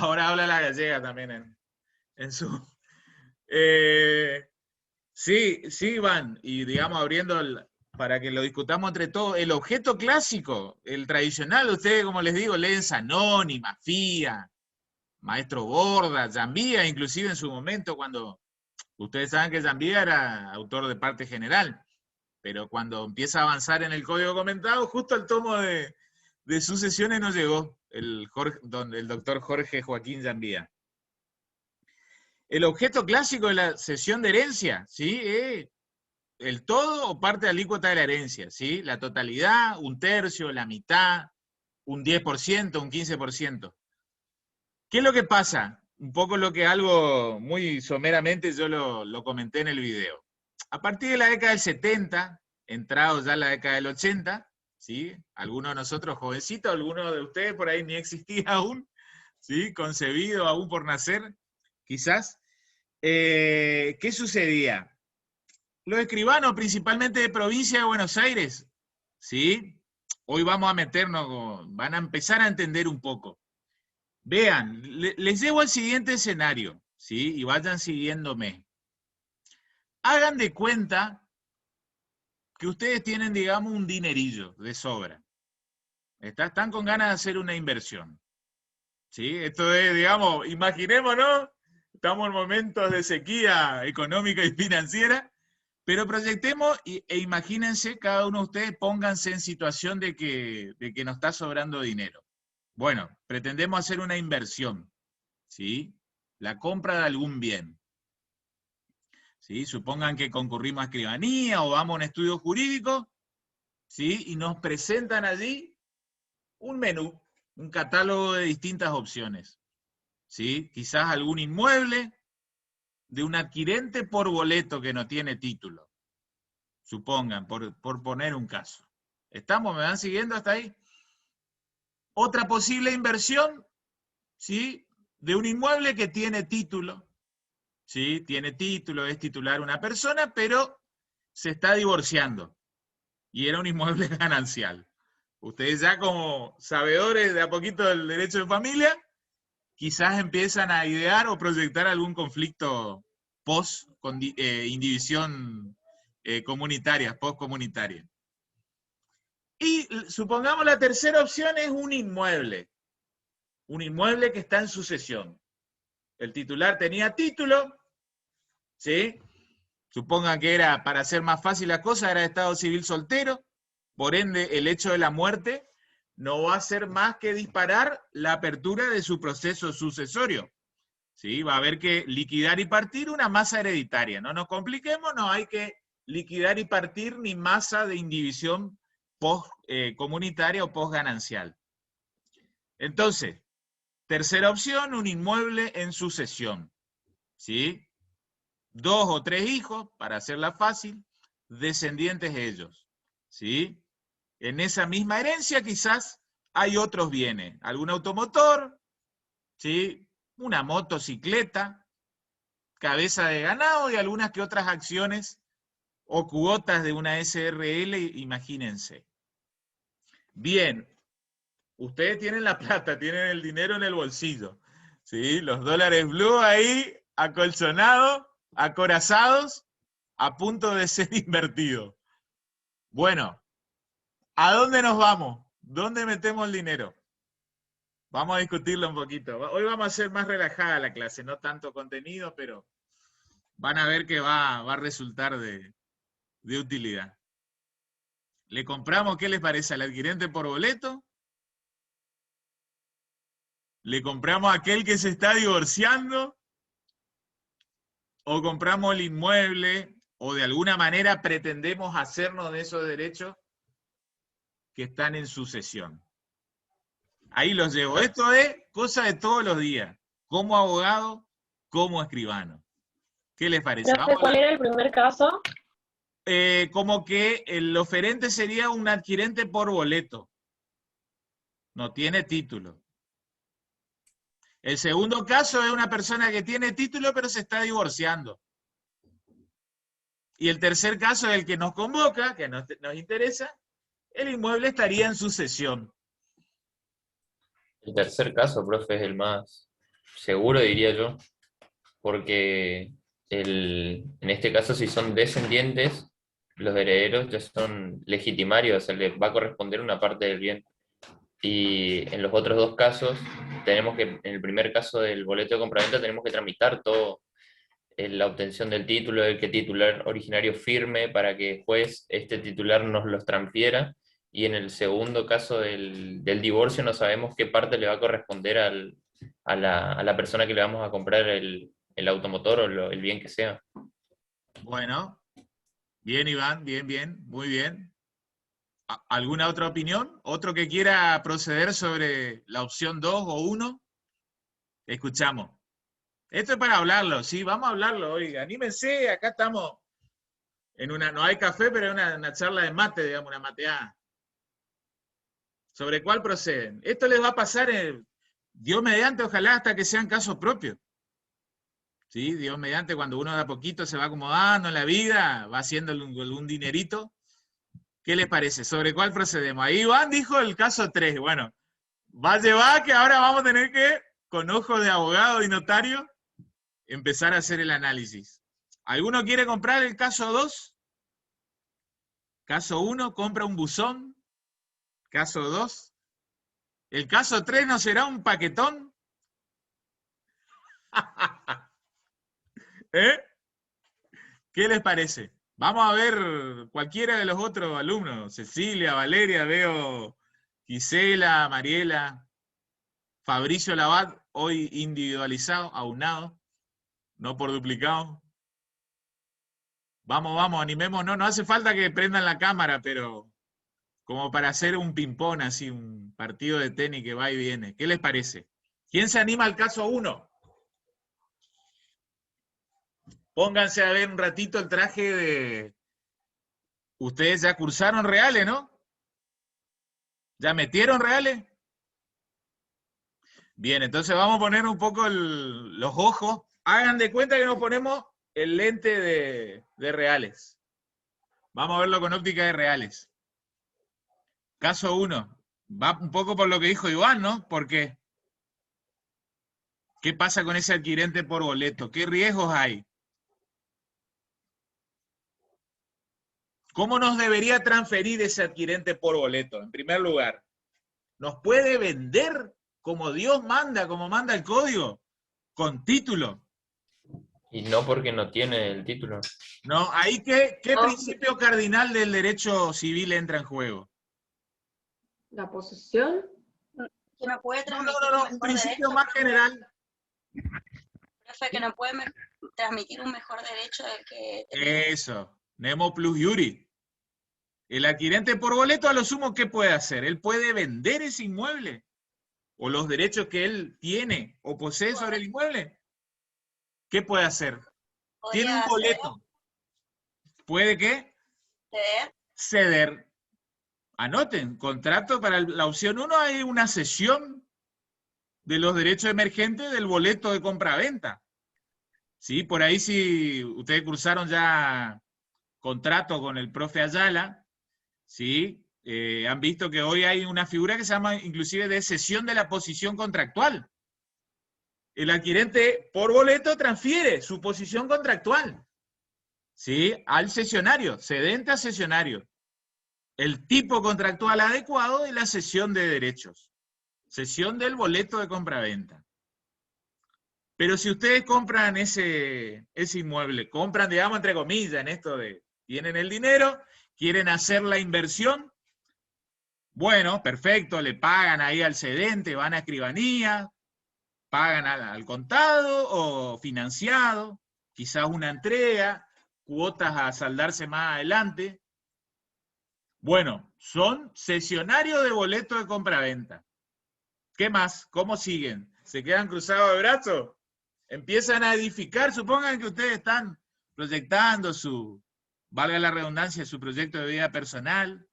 Ahora habla la gallega también en su... Eh, sí, sí, Iván, y digamos abriendo para que lo discutamos entre todos, el objeto clásico, el tradicional, ustedes, como les digo, leen Zanoni, Mafía, Maestro Borda, Zambía, inclusive en su momento, cuando ustedes saben que Zambía era autor de parte general, pero cuando empieza a avanzar en el código comentado, justo al tomo de sucesiones nos llegó el doctor Jorge Joaquín Zambía. El objeto clásico de la cesión de herencia, ¿sí? El todo o parte alícuota de la herencia, ¿sí? La totalidad, un tercio, la mitad, un 10%, un 15%. ¿Qué es lo que pasa? Un poco lo que algo muy someramente yo lo comenté en el video. A partir de la década del 70, entrado ya en la década del 80, ¿sí? Algunos de nosotros jovencitos, algunos de ustedes por ahí ni existía aún, ¿sí? Concebido aún por nacer, quizás. ¿Qué sucedía? Los escribanos, principalmente de provincia de Buenos Aires, ¿sí? Hoy vamos a meternos, van a empezar a entender un poco. Vean, les llevo al siguiente escenario, ¿sí? Y vayan siguiéndome. Hagan de cuenta que ustedes tienen, digamos, un dinerillo de sobra. Están con ganas de hacer una inversión, ¿sí? Esto es, digamos, imaginémonos, estamos en momentos de sequía económica y financiera, pero proyectemos e imagínense, cada uno de ustedes, pónganse en situación de que nos está sobrando dinero. Bueno, pretendemos hacer una inversión, ¿sí? La compra de algún bien. ¿Sí? Supongan que concurrimos a escribanía o vamos a un estudio jurídico, ¿sí? Y nos presentan allí un menú, un catálogo de distintas opciones, ¿sí? Quizás algún inmueble de un adquirente por boleto que no tiene título. Supongan, por poner un caso. ¿Estamos? ¿Me van siguiendo hasta ahí? Otra posible inversión, ¿sí? De un inmueble que tiene título, ¿sí? Tiene título, es titular una persona, pero se está divorciando. Y era un inmueble ganancial. Ustedes ya como sabedores de a poquito del derecho de familia, quizás empiezan a idear o proyectar algún conflicto post indivisión comunitaria, post comunitaria. Y supongamos la tercera opción es un inmueble que está en sucesión. El titular tenía título, ¿sí? Supongan que era, para hacer más fácil la cosa, era de estado civil soltero, por ende el hecho de la muerte no va a ser más que disparar la apertura de su proceso sucesorio. ¿Sí? Va a haber que liquidar y partir una masa hereditaria. No nos compliquemos, no hay que liquidar y partir ni masa de indivisión post comunitaria o post ganancial. Entonces, tercera opción, un inmueble en sucesión. ¿Sí? 2 o 3 hijos, para hacerla fácil, descendientes ellos. ¿Sí? En esa misma herencia quizás hay otros bienes, algún automotor, ¿sí? Una motocicleta, cabeza de ganado y algunas que otras acciones o cuotas de una SRL, imagínense. Bien, ustedes tienen la plata, tienen el dinero en el bolsillo, ¿sí? Los dólares blue ahí, acolchonados, acorazados, a punto de ser invertidos. Bueno, ¿a dónde nos vamos? ¿Dónde metemos el dinero? Vamos a discutirlo un poquito. Hoy vamos a hacer más relajada la clase, no tanto contenido, pero van a ver que va a resultar de utilidad. ¿Le compramos, qué les parece, al adquirente por boleto? ¿Le compramos a aquel que se está divorciando? ¿O compramos el inmueble? ¿O de alguna manera pretendemos hacernos de esos derechos que están en sucesión? Ahí los llevo. Esto es cosa de todos los días. Como abogado, como escribano. ¿Qué les parece? Profe, ¿cuál era el primer caso? Como que el oferente sería un adquirente por boleto. No tiene título. El segundo caso es una persona que tiene título pero se está divorciando. Y el tercer caso es el que nos convoca, que nos interesa, el inmueble estaría en sucesión. El tercer caso, profe, es el más seguro diría yo, porque en este caso si son descendientes, los herederos ya son legitimarios, o sea, les va a corresponder una parte del bien. Y en los otros dos casos, tenemos que, en el primer caso del boleto de compraventa, tenemos que tramitar todo, la obtención del título, el que titular originario firme para que después este titular nos los transfiera. Y en el segundo caso del divorcio no sabemos qué parte le va a corresponder a la persona que le vamos a comprar el automotor o el bien que sea. Bueno, bien, Iván, bien, bien, muy bien. ¿Alguna otra opinión? ¿Otro que quiera proceder sobre la opción 2 o uno? Escuchamos. Esto es para hablarlo, sí, vamos a hablarlo hoy. Anímense, acá estamos en una, no hay café, pero es una charla de mate, digamos, una mateada. ¿Sobre cuál proceden? Esto les va a pasar, Dios mediante, ojalá hasta que sean casos propios. ¿Sí? Dios mediante, cuando uno de a poquito se va acomodando en la vida, va haciendo un dinerito. ¿Qué les parece? ¿Sobre cuál procedemos? Ahí Iván dijo el caso 3. Bueno, va a llevar que ahora vamos a tener que, con ojos de abogado y notario, empezar a hacer el análisis. ¿Alguno quiere comprar el caso 2? Caso 1, compra un buzón. Caso 2. ¿El caso 3 no será un paquetón? ¿Eh? ¿Qué les parece? Vamos a ver cualquiera de los otros alumnos. Cecilia, Valeria, veo Gisela, Mariela, Fabricio Labat, hoy individualizado, aunado, no por duplicado. Vamos, vamos, animémonos. No hace falta que prendan la cámara, pero como para hacer un ping-pong, así, un partido de tenis que va y viene. ¿Qué les parece? ¿Quién se anima al caso 1? Pónganse a ver un ratito el traje de... Ustedes ya cursaron reales, ¿no? ¿Ya metieron reales? Bien, entonces vamos a poner un poco los ojos. Hagan de cuenta que nos ponemos el lente de reales. Vamos a verlo con óptica de reales. Caso 1. Va un poco por lo que dijo Iván, ¿no? ¿Por qué? ¿Qué pasa con ese adquirente por boleto? ¿Qué riesgos hay? ¿Cómo nos debería transferir ese adquirente por boleto? En primer lugar, ¿nos puede vender como Dios manda, como manda el código? Con título. Y no porque no tiene el título. No, ahí ¿qué No, principio cardinal del derecho civil entra en juego? la posesión. Que no puede No, no, transmitir no, un no, un mejor principio derecho, más general. profe, que no puede transmitir un mejor derecho del que tenía. Eso, Nemo plus iuri. El adquirente por boleto, a lo sumo, ¿qué puede hacer? Él puede vender ese inmueble o los derechos que él tiene o posee sobre el inmueble. ¿Qué puede hacer? Tiene un Podría boleto. ¿Puede qué? ceder. Ceder. Anoten, contrato para la opción 1 hay una cesión de los derechos emergentes del boleto de compra-venta. ¿Sí? Por ahí si ustedes cruzaron ya contrato con el profe Ayala, ¿sí? Han visto que hoy hay una figura que se llama inclusive de cesión de la posición contractual. El adquirente por boleto transfiere su posición contractual, ¿sí? Al cesionario, cedente a cesionario. El tipo contractual adecuado es la cesión de derechos. Cesión del boleto de compraventa. Pero si ustedes compran ese inmueble, compran, digamos, entre comillas, en esto de, tienen el dinero, quieren hacer la inversión, bueno, perfecto, le pagan ahí al cedente, van a escribanía, pagan al contado o financiado, quizás una entrega, cuotas a saldarse más adelante. Bueno, son cesionarios de boleto de compraventa. ¿Qué más? ¿Cómo siguen? ¿Se quedan cruzados de brazos? Empiezan a edificar, supongan que ustedes están proyectando su, valga la redundancia, su proyecto de vida personal,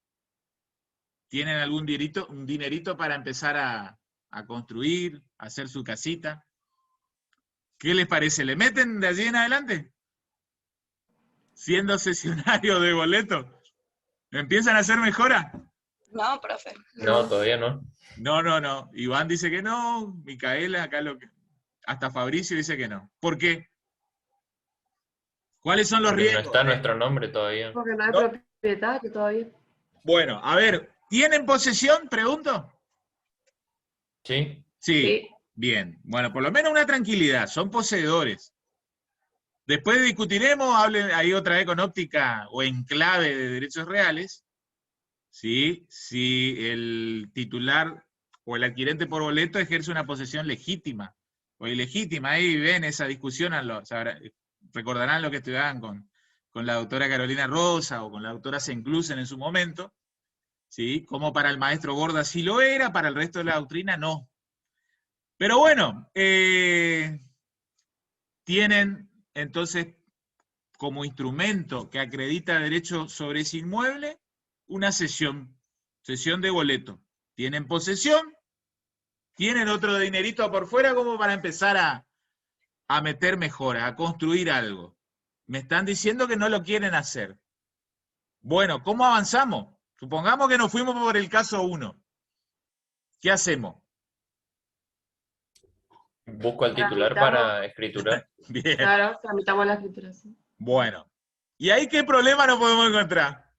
tienen algún dinerito, un dinerito para empezar a construir, a hacer su casita. ¿Qué les parece? ¿Le meten de allí en adelante? Siendo cesionario de boleto. ¿Empiezan a hacer mejora? No, profe. No, todavía no. No, no, no. Iván dice que no, Micaela, acá lo que... Hasta Fabricio dice que no. ¿Por qué? ¿Cuáles son los Porque no riesgos? está nuestro nombre todavía. Porque no hay No. propietario todavía. Bueno, a ver, ¿tienen posesión? Pregunto. ¿Sí? Sí, Sí. bien. Bueno, por lo menos una tranquilidad, son poseedores. Después discutiremos, hablen ahí otra vez con óptica o en clave de derechos reales, ¿sí? Si el titular o el adquirente por boleto ejerce una posesión legítima o ilegítima. Ahí ven esa discusión, recordarán lo que estudiaban con la doctora Carolina Rosa o con la doctora Senclusen en su momento, ¿sí? Como para el maestro Borda sí lo era, para el resto de la doctrina no. Pero bueno, tienen entonces como instrumento que acredita derecho sobre ese inmueble una cesión de boleto. Tienen posesión, tienen otro dinerito por fuera como para empezar a meter mejoras, a construir algo. Me están diciendo que no lo quieren hacer. Bueno, ¿cómo avanzamos? Supongamos que nos fuimos por el caso 1. ¿Qué hacemos? Busco al titular Tramitamos. para escriturar. Bien, Claro, tramitamos la escritura. Sí. bueno. ¿Y ahí qué problema nos podemos encontrar?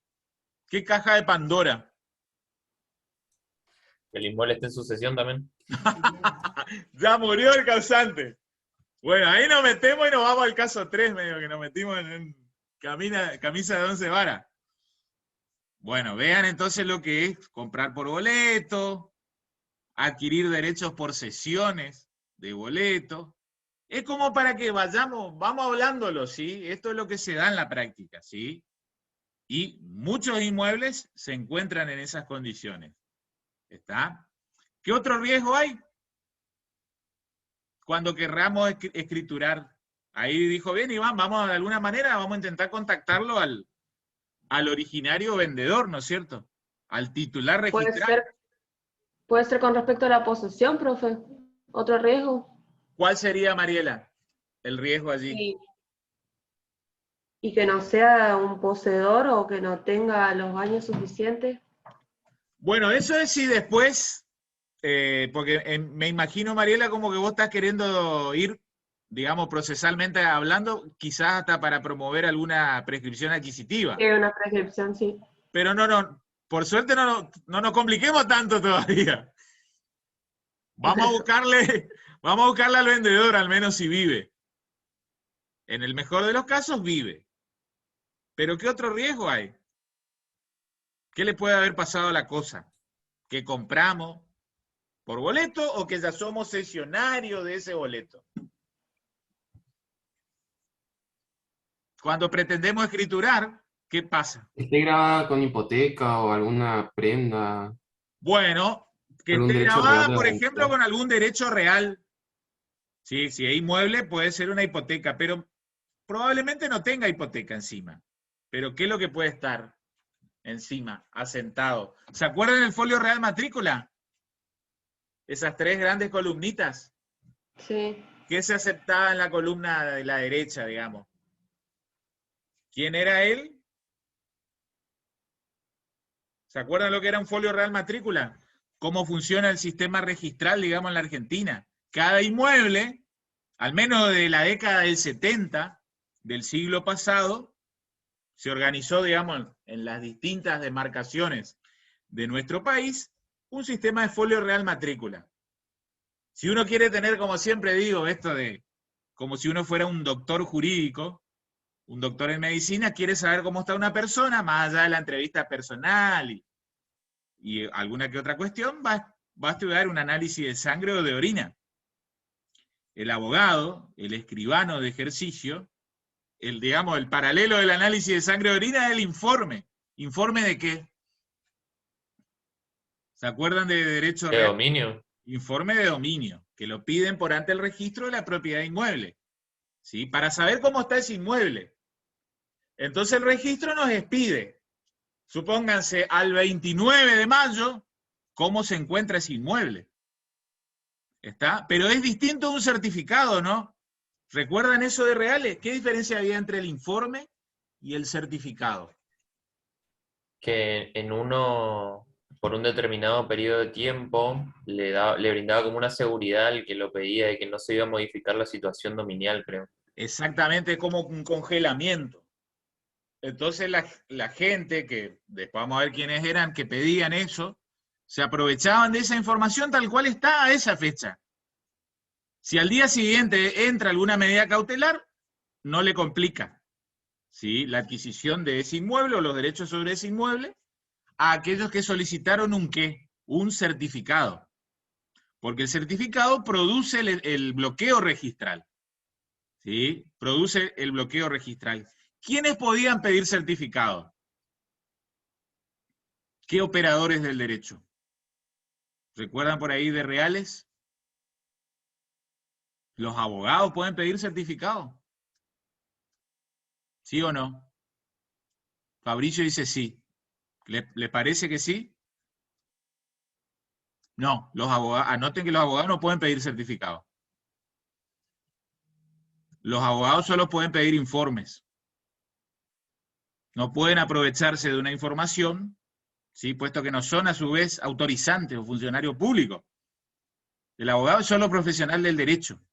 ¿Qué caja de Pandora? El inmueble está en sucesión también. Ya murió el causante. Bueno, ahí nos metemos y nos vamos al caso 3, medio que nos metimos en camisa de 11 varas. Bueno, vean entonces lo que es comprar por boleto, adquirir derechos por sesiones de boleto. Es como para que vamos hablándolo, ¿sí? Esto es lo que se da en la práctica, ¿sí? Y muchos inmuebles se encuentran en esas condiciones. ¿Está? ¿Qué otro riesgo hay? Cuando querramos escriturar. Ahí dijo, bien, Iván, vamos de alguna manera, vamos a intentar contactarlo al originario vendedor, ¿no es cierto? Al titular registrado. Puede ser con respecto a la posesión, profe. Otro riesgo. ¿Cuál sería, Mariela, el riesgo allí? Y que no sea un poseedor o que no tenga los años suficientes. Bueno, eso es si después, porque me imagino, Mariela, como que vos estás queriendo ir, digamos, procesalmente hablando, quizás hasta para promover alguna prescripción adquisitiva. Una prescripción, sí. Pero no, por suerte no nos compliquemos tanto todavía. Vamos a buscarle al vendedor, al menos si vive. En el mejor de los casos vive. Pero ¿qué otro riesgo hay? ¿Qué le puede haber pasado a la cosa? ¿Que compramos por boleto o que ya somos cesionarios de ese boleto? Cuando pretendemos escriturar, ¿qué pasa? ¿Esté grabada con hipoteca o alguna prenda? Bueno, que ¿Algún esté derecho grabada, real de por la ejemplo, propiedad? con algún derecho real. Sí, si es inmueble puede ser una hipoteca, pero probablemente no tenga hipoteca encima. Pero ¿qué es lo que puede estar encima, asentado? ¿Se acuerdan del folio real matrícula? Esas 3 grandes columnitas. Sí. ¿Qué se aceptaba en la columna de la derecha, digamos? ¿Quién era él? ¿Se acuerdan lo que era un folio real matrícula? ¿Cómo funciona el sistema registral, digamos, en la Argentina? Cada inmueble, al menos de la década del 70 del siglo pasado, se organizó, digamos, en las distintas demarcaciones de nuestro país, un sistema de folio real matrícula. Si uno quiere tener, como siempre digo, esto de como si uno fuera un doctor jurídico, un doctor en medicina, quiere saber cómo está una persona, más allá de la entrevista personal y alguna que otra cuestión, va a estudiar un análisis de sangre o de orina. El abogado, el escribano de ejercicio, digamos, el paralelo del análisis de sangre o de orina es el informe. ¿Informe de qué? ¿Se acuerdan de derecho ¿De real? dominio? Informe de dominio, que lo piden por ante el registro de la propiedad inmueble, ¿sí? Para saber cómo está ese inmueble. Entonces el registro nos expide, supónganse, al 29 de mayo, cómo se encuentra ese inmueble. ¿Está? Pero es distinto de un certificado, ¿no? ¿Recuerdan eso de reales? ¿Qué diferencia había entre el informe y el certificado? Que en uno por un determinado periodo de tiempo le brindaba como una seguridad al que lo pedía de que no se iba a modificar la situación dominial, creo. Exactamente como un congelamiento. Entonces la gente, que después vamos a ver quiénes eran, que pedían eso, se aprovechaban de esa información tal cual está a esa fecha. Si al día siguiente entra alguna medida cautelar, no le complica, ¿sí?, la adquisición de ese inmueble o los derechos sobre ese inmueble a aquellos que solicitaron un ¿qué? Un certificado. Porque el certificado produce el bloqueo registral. ¿Sí? Produce el bloqueo registral. ¿Quiénes podían pedir certificado? ¿Qué operadores del derecho? ¿Recuerdan por ahí de reales? ¿Los abogados pueden pedir certificado? ¿Sí o no? Fabricio dice sí. ¿Le parece que sí? No, los abogados, anoten que los abogados no pueden pedir certificado. Los abogados solo pueden pedir informes. No pueden aprovecharse de una información, ¿sí?, puesto que no son a su vez autorizantes o funcionarios públicos. El abogado es solo profesional del derecho.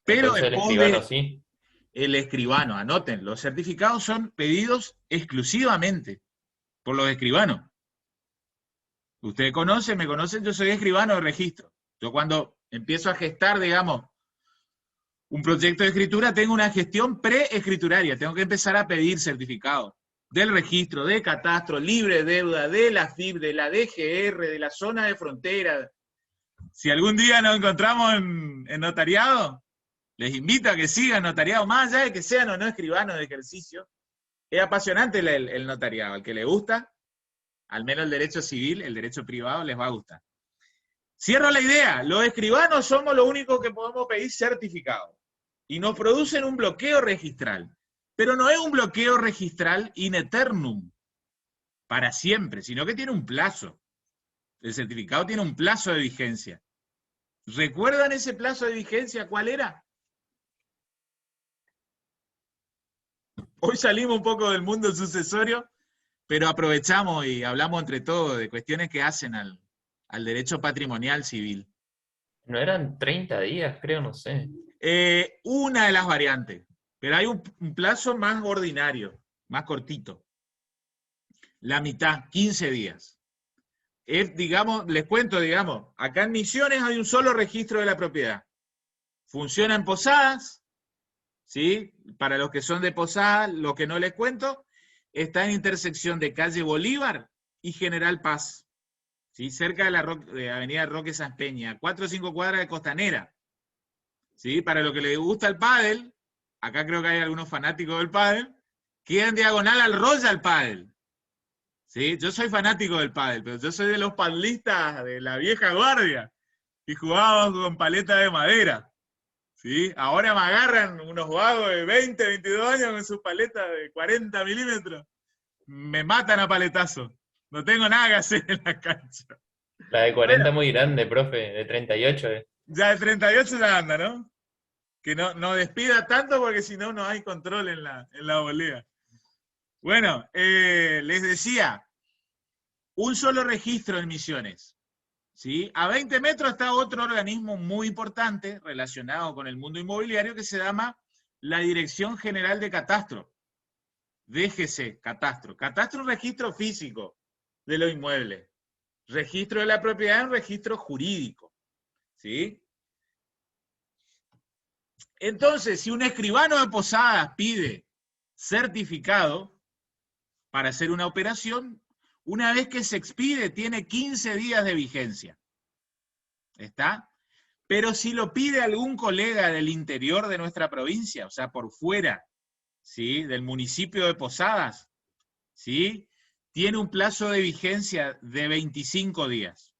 Pero Entonces el después escribano sí. el escribano, anoten, los certificados son pedidos exclusivamente por los escribanos. Ustedes conocen, me conocen, yo soy escribano de registro. Yo cuando empiezo a gestar, digamos, un proyecto de escritura, tengo una gestión preescrituraria, tengo que empezar a pedir certificados del registro, de catastro, libre deuda, de la FIB, de la DGR, de la zona de frontera. Si algún día nos encontramos en notariado, les invito a que sigan notariado, más allá de que sean o no escribanos de ejercicio. Es apasionante el notariado, al que le gusta, al menos el derecho civil, el derecho privado les va a gustar. Cierro la idea, los escribanos somos los únicos que podemos pedir certificado. Y nos producen un bloqueo registral. Pero no es un bloqueo registral in eternum, para siempre, sino que tiene un plazo. El certificado tiene un plazo de vigencia. ¿Recuerdan ese plazo de vigencia cuál era? Hoy salimos un poco del mundo sucesorio, pero aprovechamos y hablamos entre todos de cuestiones que hacen al derecho patrimonial civil. No eran 30 días, creo, no sé. Una de las variantes, pero hay un plazo más ordinario, más cortito. La mitad, 15 días. Digamos, les cuento, digamos, acá en Misiones hay un solo registro de la propiedad. Funciona en Posadas, ¿sí? Para los que son de Posadas, lo que no les cuento, está en intersección de calle Bolívar y General Paz, ¿sí?, cerca de Avenida Roque Sáenz Peña, 4 o 5 cuadras de Costanera. ¿Sí? Para lo que les gusta el pádel, acá creo que hay algunos fanáticos del pádel, queda en diagonal al Royal Pádel. ¿Sí? Yo soy fanático del pádel, pero yo soy de los padlistas de la vieja guardia, y jugábamos con paleta de madera. ¿Sí? Ahora me agarran unos vagos de 20, 22 años con sus paletas de 40 milímetros. Me matan a paletazo. No tengo nada que hacer en la cancha. La de 40 es muy grande, profe, de 38. Ya de 38 ya anda, ¿no? Que no despida tanto porque si no, no hay control en la volea. Bueno, les decía, un solo registro en Misiones. ¿Sí? A 20 metros está otro organismo muy importante relacionado con el mundo inmobiliario que se llama la Dirección General de Catastro. DGC, Catastro. Catastro es un registro físico de los inmuebles. Registro de la propiedad es un registro jurídico. ¿Sí? Entonces, si un escribano de Posadas pide certificado para hacer una operación, una vez que se expide, tiene 15 días de vigencia. ¿Está? Pero si lo pide algún colega del interior de nuestra provincia, o sea, por fuera, ¿sí?, del municipio de Posadas, ¿sí?, tiene un plazo de vigencia de 25 días.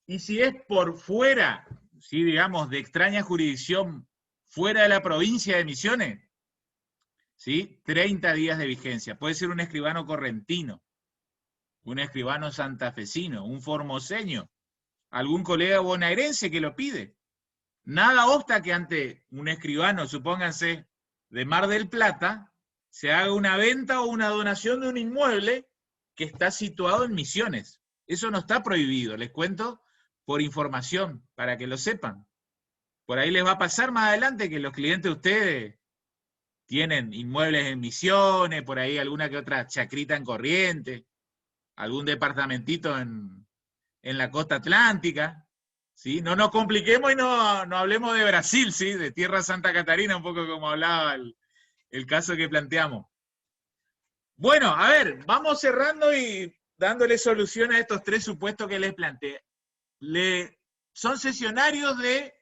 Y si es por fuera, ¿sí?, digamos, de extraña jurisdicción, fuera de la provincia de Misiones, ¿sí?, 30 días de vigencia. Puede ser un escribano correntino, un escribano santafesino, un formoseño, algún colega bonaerense que lo pide. Nada obsta que ante un escribano, supónganse, de Mar del Plata, se haga una venta o una donación de un inmueble que está situado en Misiones. Eso no está prohibido, les cuento por información, para que lo sepan. Por ahí les va a pasar más adelante que los clientes de ustedes tienen inmuebles en Misiones, por ahí alguna que otra chacrita en Corrientes, algún departamentito en la costa atlántica, ¿sí? No nos compliquemos y no hablemos de Brasil, ¿sí? De Tierra Santa Catarina, un poco como hablaba el caso que planteamos. Bueno, a ver, vamos cerrando y dándole solución a estos 3 supuestos que les planteé. Son cesionarios de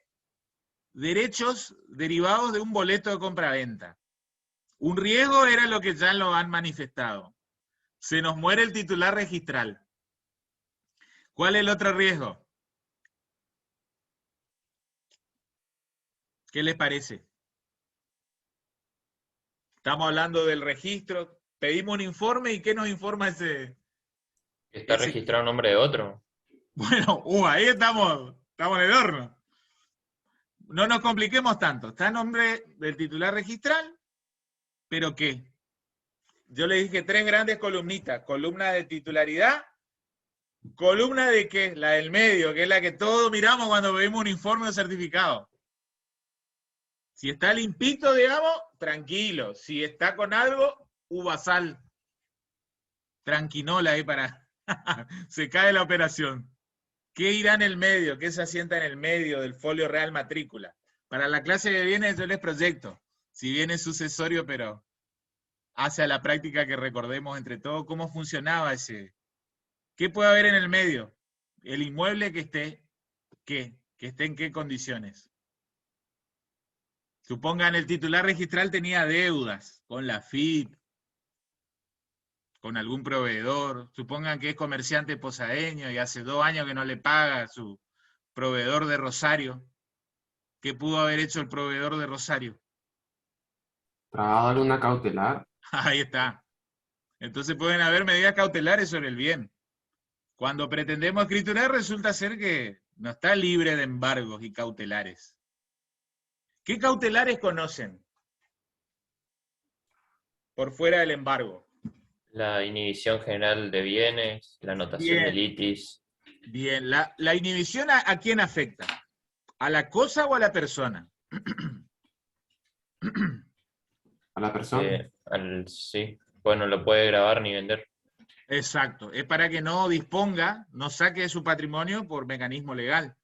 derechos derivados de un boleto de compra-venta. Un riesgo era lo que ya lo han manifestado. Se nos muere el titular registral. ¿Cuál es el otro riesgo? ¿Qué les parece? Estamos hablando del registro. Pedimos un informe y ¿qué nos informa ese? Está registrado en nombre de otro. Bueno, ahí estamos en el horno. No nos compliquemos tanto. Está en nombre del titular registral, ¿pero qué? Yo le dije 3 grandes columnitas. Columna de titularidad, columna de ¿qué? La del medio, que es la que todos miramos cuando pedimos un informe o certificado. Si está limpito, digamos, tranquilo. Si está con algo, uvasal. Tranquinola ahí para... se cae la operación. ¿Qué irá en el medio? ¿Qué se asienta en el medio del folio real matrícula? Para la clase que viene yo les proyecto. Si viene sucesorio, pero hacia la práctica que recordemos entre todos cómo funcionaba ese... ¿Qué puede haber en el medio? El inmueble que esté, ¿qué? Que esté en qué condiciones. Supongan el titular registral tenía deudas con la FIP, con algún proveedor. Supongan que es comerciante posadeño y hace 2 años que no le paga a su proveedor de Rosario. ¿Qué pudo haber hecho el proveedor de Rosario? ¿Trabado alguna cautelar? Ahí está. Entonces pueden haber medidas cautelares sobre el bien. Cuando pretendemos escriturar resulta ser que no está libre de embargos y cautelares. ¿Qué cautelares conocen? Por fuera del embargo. La inhibición general de bienes, la anotación de litis. Bien, ¿la inhibición a quién afecta? ¿A la cosa o a la persona? ¿A la persona? Sí, bueno, lo puede grabar ni vender. Exacto, es para que no disponga, no saque de su patrimonio por mecanismo legal.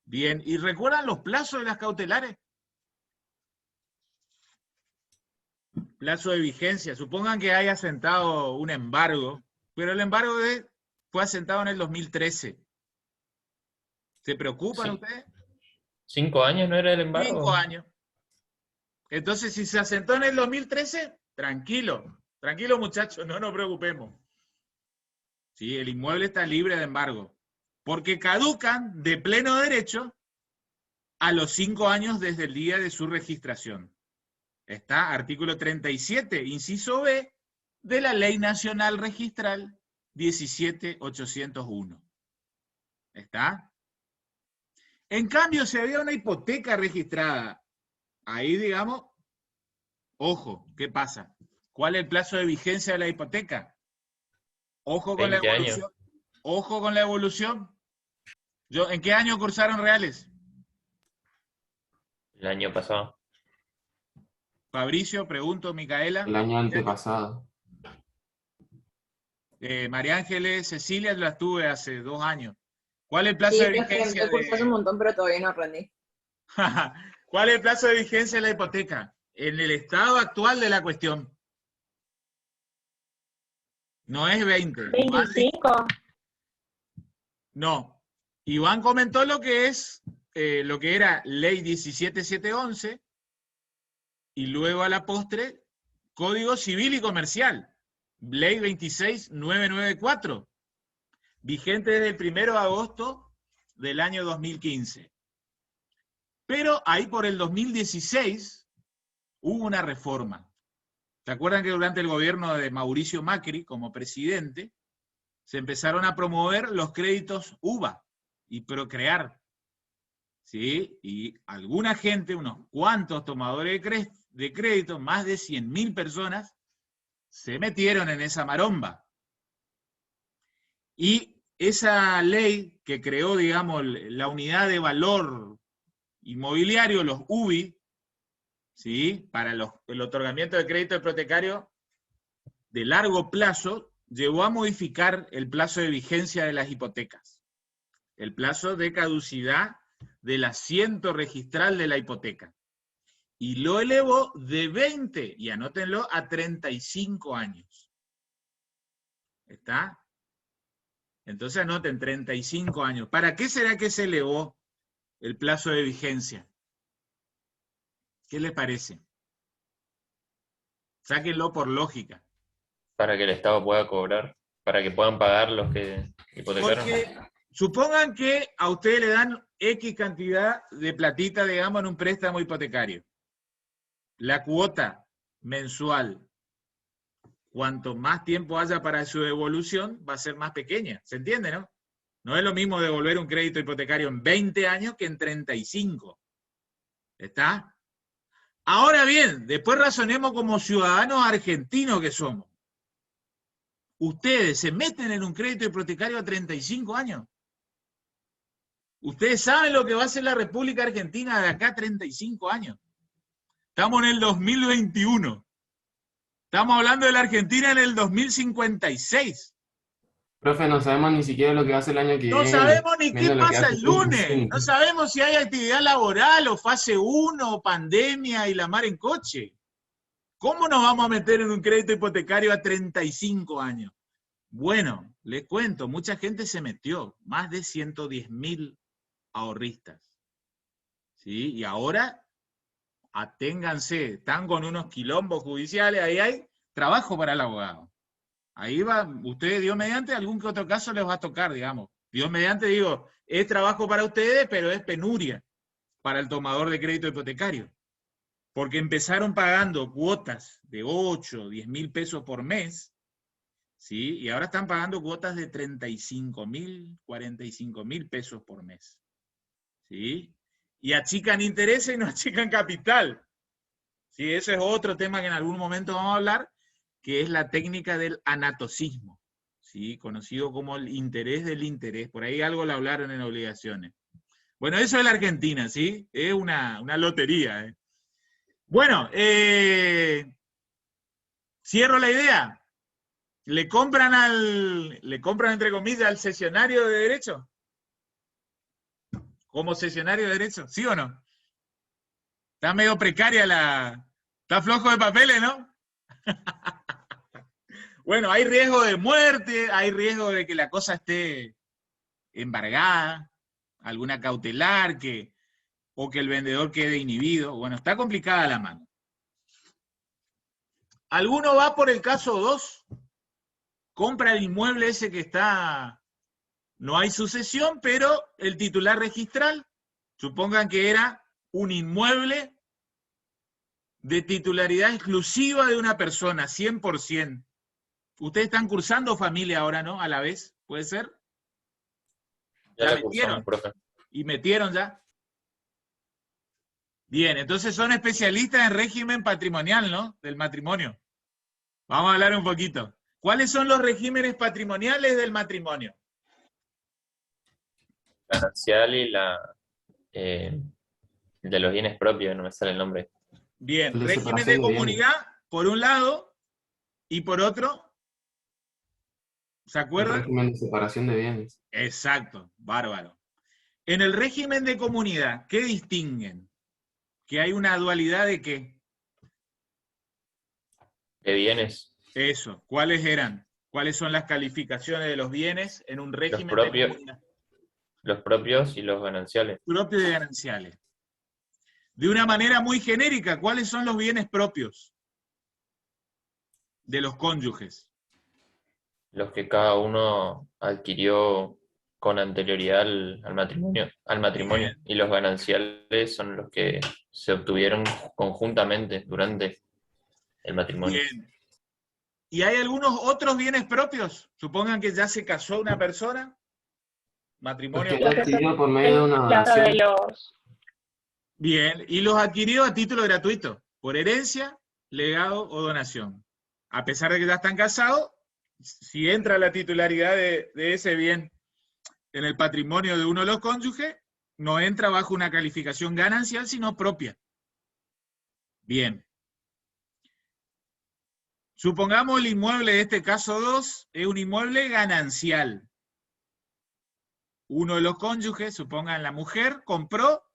Bien, ¿y recuerdan los plazos de las cautelares? Plazo de vigencia, supongan que haya asentado un embargo, pero el embargo fue asentado en el 2013. ¿Se preocupan ustedes? 5 años no era el embargo. 5 años. Entonces, si se asentó en el 2013, tranquilo, tranquilo muchachos, no nos preocupemos. Sí, el inmueble está libre de embargo, porque caducan de pleno derecho a los 5 años desde el día de su registración. Está artículo 37, inciso B, de la Ley Nacional Registral 17.801. ¿Está? En cambio, si había una hipoteca registrada, ahí digamos, ojo, ¿qué pasa? ¿Cuál es el plazo de vigencia de la hipoteca? Ojo con la 20 años. evolución. Ojo con la evolución. ¿En qué año cursaron reales? El año pasado. Fabricio, pregunto, Micaela. El año antepasado. María Ángeles, Cecilia, las tuve hace 2 años. ¿Cuál es el plazo de vigencia? Yo cursé hace un montón, pero todavía no aprendí. ¿Cuál es el plazo de vigencia de la hipoteca? En el estado actual de la cuestión. No es 20. 25. No. Iván comentó lo que es, lo que era ley 17711 y luego a la postre, Código Civil y Comercial, ley 26994, vigente desde el 1 de agosto del año 2015. Pero ahí por el 2016 hubo una reforma. ¿Se acuerdan que durante el gobierno de Mauricio Macri, como presidente, se empezaron a promover los créditos UVA y Procrear? ¿Sí? Y alguna gente, unos cuantos tomadores de crédito, más de 100.000 personas, se metieron en esa maromba. Y esa ley que creó, digamos, la unidad de valor inmobiliario, los UBI, ¿sí? Para el otorgamiento de crédito hipotecario de largo plazo, llevó a modificar el plazo de vigencia de las hipotecas, el plazo de caducidad del asiento registral de la hipoteca, y lo elevó de 20, y anótenlo, a 35 años. ¿Está? Entonces anoten, 35 años. ¿Para qué será que se elevó el plazo de vigencia? ¿Qué les parece? Sáquenlo por lógica. Para que el Estado pueda cobrar, para que puedan pagar los que hipotecaron. Porque supongan que a ustedes le dan X cantidad de platita, digamos, en un préstamo hipotecario. La cuota mensual, cuanto más tiempo haya para su devolución, va a ser más pequeña. ¿Se entiende, no? No es lo mismo devolver un crédito hipotecario en 20 años que en 35. ¿Está? Ahora bien, después razonemos como ciudadanos argentinos que somos. ¿Ustedes se meten en un crédito hipotecario a 35 años? ¿Ustedes saben lo que va a hacer la República Argentina de acá a 35 años? Estamos en el 2021. Estamos hablando de la Argentina en el 2056. Profe, no sabemos ni siquiera lo que va a hacer el año que No viene. sabemos ni viendo qué lo que pasa hace el lunes. 2025. No sabemos si hay actividad laboral o fase 1, o pandemia y la mar en coche. ¿Cómo nos vamos a meter en un crédito hipotecario a 35 años? Bueno, les cuento, mucha gente se metió, más de 110.000 ahorristas. ¿Sí? Y ahora, aténganse, están con unos quilombos judiciales, ahí hay trabajo para el abogado. Ahí va, ustedes, Dios mediante, algún que otro caso les va a tocar, digamos. Dios mediante, digo, es trabajo para ustedes, pero es penuria para el tomador de crédito hipotecario. Porque empezaron pagando cuotas de 8, 10.000 pesos por mes, ¿sí? Y ahora están pagando cuotas de 35.000, 45.000 pesos por mes, ¿sí? Y achican intereses y no achican capital. ¿Sí? Ese es otro tema que en algún momento vamos a hablar, que es la técnica del anatocismo, ¿sí? Conocido como el interés del interés. Por ahí algo lo hablaron en obligaciones. Bueno, eso es la Argentina, ¿sí? Es una lotería, ¿eh? Bueno, cierro la idea. ¿Le compran entre comillas al cesionario de derecho? ¿Como cesionario de derecho? ¿Sí o no? Está medio precaria está flojo de papeles, ¿no? Bueno, hay riesgo de muerte, hay riesgo de que la cosa esté embargada, alguna cautelar, o que el vendedor quede inhibido. Bueno, está complicada la mano. ¿Alguno va por el caso 2? Compra el inmueble ese que está, no hay sucesión, pero el titular registral, supongan que era un inmueble de titularidad exclusiva de una persona, 100%. Ustedes están cursando familia ahora, ¿no? A la vez, ¿puede ser? Ya ¿Ya la metieron? cursamos, profe. ¿Y metieron ya? Bien, entonces son especialistas en régimen patrimonial, ¿no? Del matrimonio. Vamos a hablar un poquito. ¿Cuáles son los regímenes patrimoniales del matrimonio? Ganancial y de los bienes propios, no me sale el nombre. Bien, El de régimen separación de de bienes. comunidad, por un lado, y por otro, ¿se El acuerdan? régimen de separación de bienes. Exacto, bárbaro. En el régimen de comunidad, ¿qué distinguen? ¿Que hay una dualidad de qué? De bienes, Eso, ¿cuáles eran? ¿Cuáles son las calificaciones de los bienes en un régimen de propios. comunidad? los propios y los gananciales. Propios y gananciales. De una manera muy genérica, ¿cuáles son los bienes propios de los cónyuges? Los que cada uno adquirió con anterioridad al matrimonio. Bien. Y los gananciales son los que se obtuvieron conjuntamente durante el matrimonio. Bien. ¿Y hay algunos otros bienes propios? Supongan que ya se casó una persona. Matrimonio. Los que él adquirió por medio de una Plata de donación. los... Bien, y los adquirió a título gratuito, por herencia, legado o donación. a pesar de que ya están casados, si entra la titularidad de ese bien en el patrimonio de uno de los cónyuges, no entra bajo una calificación ganancial, sino propia. Bien. Supongamos el inmueble de este caso 2 es un inmueble ganancial. Uno de los cónyuges, supongan la mujer, compró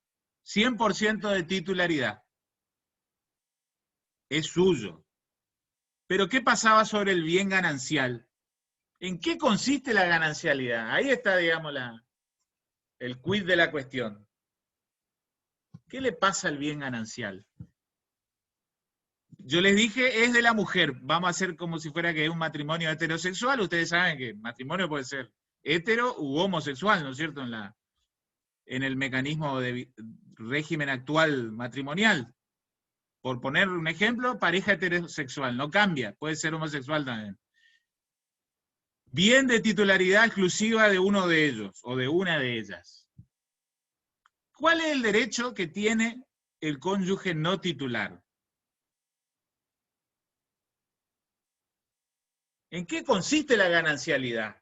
100% de titularidad. Es suyo. Pero ¿qué pasaba sobre el bien ganancial? ¿En qué consiste la ganancialidad? Ahí está, digamos, el quid de la cuestión. ¿Qué le pasa al bien ganancial? Yo les dije, es de la mujer. Vamos a hacer como si fuera que es un matrimonio heterosexual. Ustedes saben que matrimonio puede ser hetero u homosexual, ¿no es cierto? En el mecanismo de régimen actual matrimonial. Por poner un ejemplo, pareja heterosexual, no cambia, puede ser homosexual también. Bien de titularidad exclusiva de uno de ellos, o de una de ellas. ¿Cuál es el derecho que tiene el cónyuge no titular? ¿En qué consiste la ganancialidad?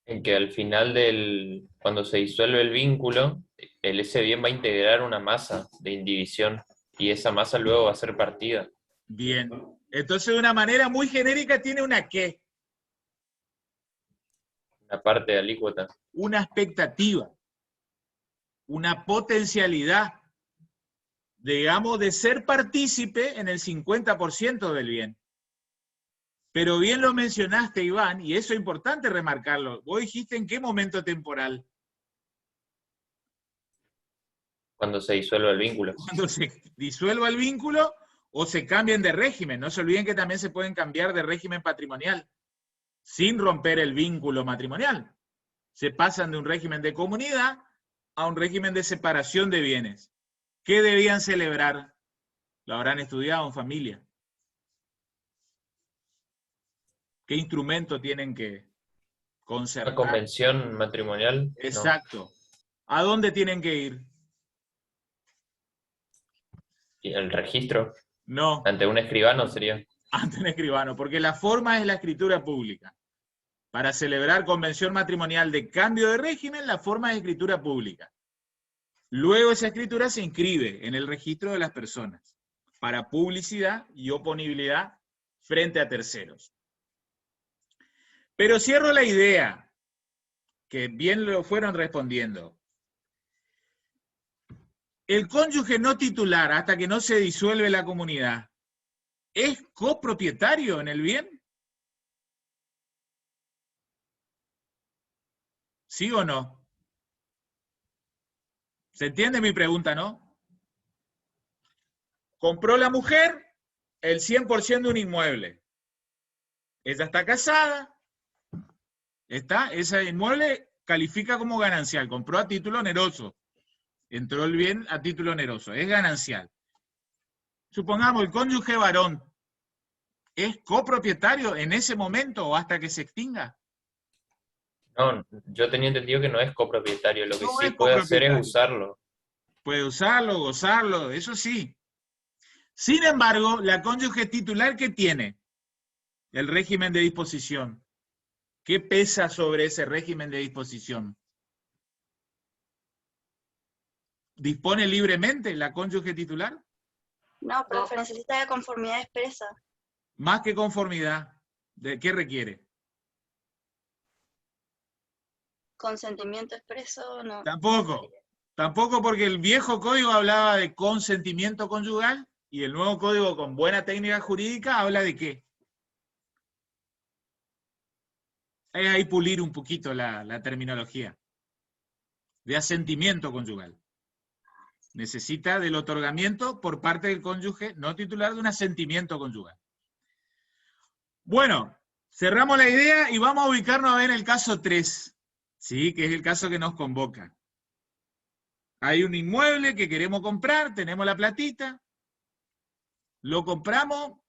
En que al final cuando se disuelve el vínculo, ese bien va a integrar una masa de indivisión y esa masa luego va a ser partida. Bien. Entonces, de una manera muy genérica, tiene una ¿qué? Una parte de alícuota. Una expectativa, una potencialidad, digamos, de ser partícipe en el 50% del bien. Pero bien lo mencionaste, Iván, y eso es importante remarcarlo. Vos dijiste en qué momento temporal. Cuando se disuelve el vínculo. Cuando se disuelva el vínculo o se cambien de régimen. No se olviden que también se pueden cambiar de régimen patrimonial sin romper el vínculo matrimonial. Se pasan de un régimen de comunidad a un régimen de separación de bienes. ¿Qué debían celebrar? Lo habrán estudiado en familia. ¿Qué instrumento tienen que concertar? Una convención matrimonial. Exacto. No. ¿A dónde tienen que ir? ¿Y el registro? No. ¿Ante un escribano sería? Ante un escribano, porque la forma es la escritura pública. Para celebrar convención matrimonial de cambio de régimen, la forma es escritura pública. Luego esa escritura se inscribe en el registro de las personas para publicidad y oponibilidad frente a terceros. Pero cierro la idea, que bien lo fueron respondiendo. El cónyuge no titular, hasta que no se disuelve la comunidad, ¿es copropietario en el bien? ¿Sí o no? ¿Se entiende mi pregunta, no? Compró la mujer el 100% de un inmueble. Ella está casada. Ese inmueble califica como ganancial. Compró a título oneroso. Entró el bien a título oneroso. Es ganancial. Supongamos el cónyuge varón. ¿Es copropietario en ese momento o hasta que se extinga? No, yo tenía entendido que no es copropietario. Lo que No sí es puede hacer es copropietario. usarlo. Puede usarlo, gozarlo, eso sí. Sin embargo, la cónyuge titular, ¿qué tiene? El régimen de disposición. ¿Qué pesa sobre ese régimen de disposición? ¿Dispone libremente la cónyuge titular? No, profe, necesita de conformidad expresa. Más que conformidad. ¿De qué requiere? Consentimiento expreso, no. Tampoco. Tampoco, porque el viejo código hablaba de consentimiento conyugal y el nuevo código con buena técnica jurídica habla de qué. Hay ahí pulir un poquito la terminología. De asentimiento conyugal. Necesita del otorgamiento por parte del cónyuge no titular de un asentimiento conyugal. Bueno, cerramos la idea y vamos a ubicarnos a ver el caso 3, ¿sí? Que es el caso que nos convoca. Hay un inmueble que queremos comprar, tenemos la platita, lo compramos,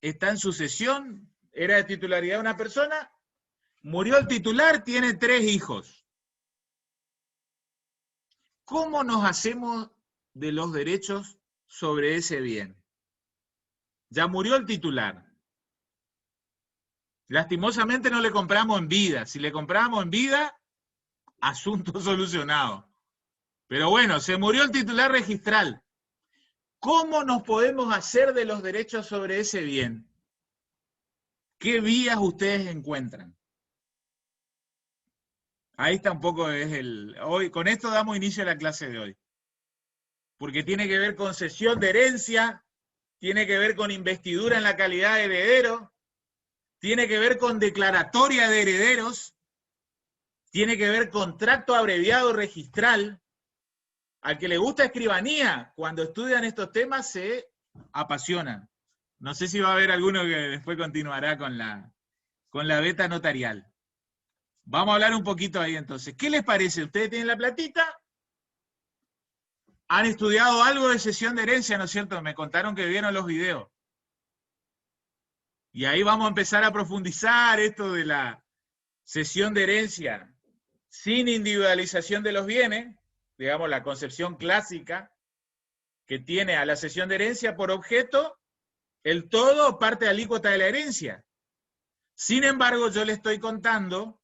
está en sucesión, era de titularidad de una persona, murió el titular, tiene 3 hijos. ¿Cómo nos hacemos de los derechos sobre ese bien? Ya murió el titular. Lastimosamente no le compramos en vida. Si le compramos en vida, asunto solucionado. Pero bueno, se murió el titular registral. ¿Cómo nos podemos hacer de los derechos sobre ese bien? ¿Qué vías ustedes encuentran? Ahí está un poco hoy, con esto damos inicio a la clase de hoy. Porque tiene que ver con cesión de herencia, tiene que ver con investidura en la calidad de heredero, tiene que ver con declaratoria de herederos, tiene que ver con tracto abreviado registral. Al que le gusta escribanía, cuando estudian estos temas se apasionan. No sé si va a haber alguno que después continuará con la beta notarial. Vamos a hablar un poquito ahí entonces. ¿Qué les parece? ¿Ustedes tienen la platita? ¿Han estudiado algo de cesión de herencia, no es cierto? Me contaron que vieron los videos. Y ahí vamos a empezar a profundizar esto de la cesión de herencia sin individualización de los bienes, digamos la concepción clásica que tiene a la cesión de herencia por objeto el todo o parte alícuota de la herencia. Sin embargo, yo le estoy contando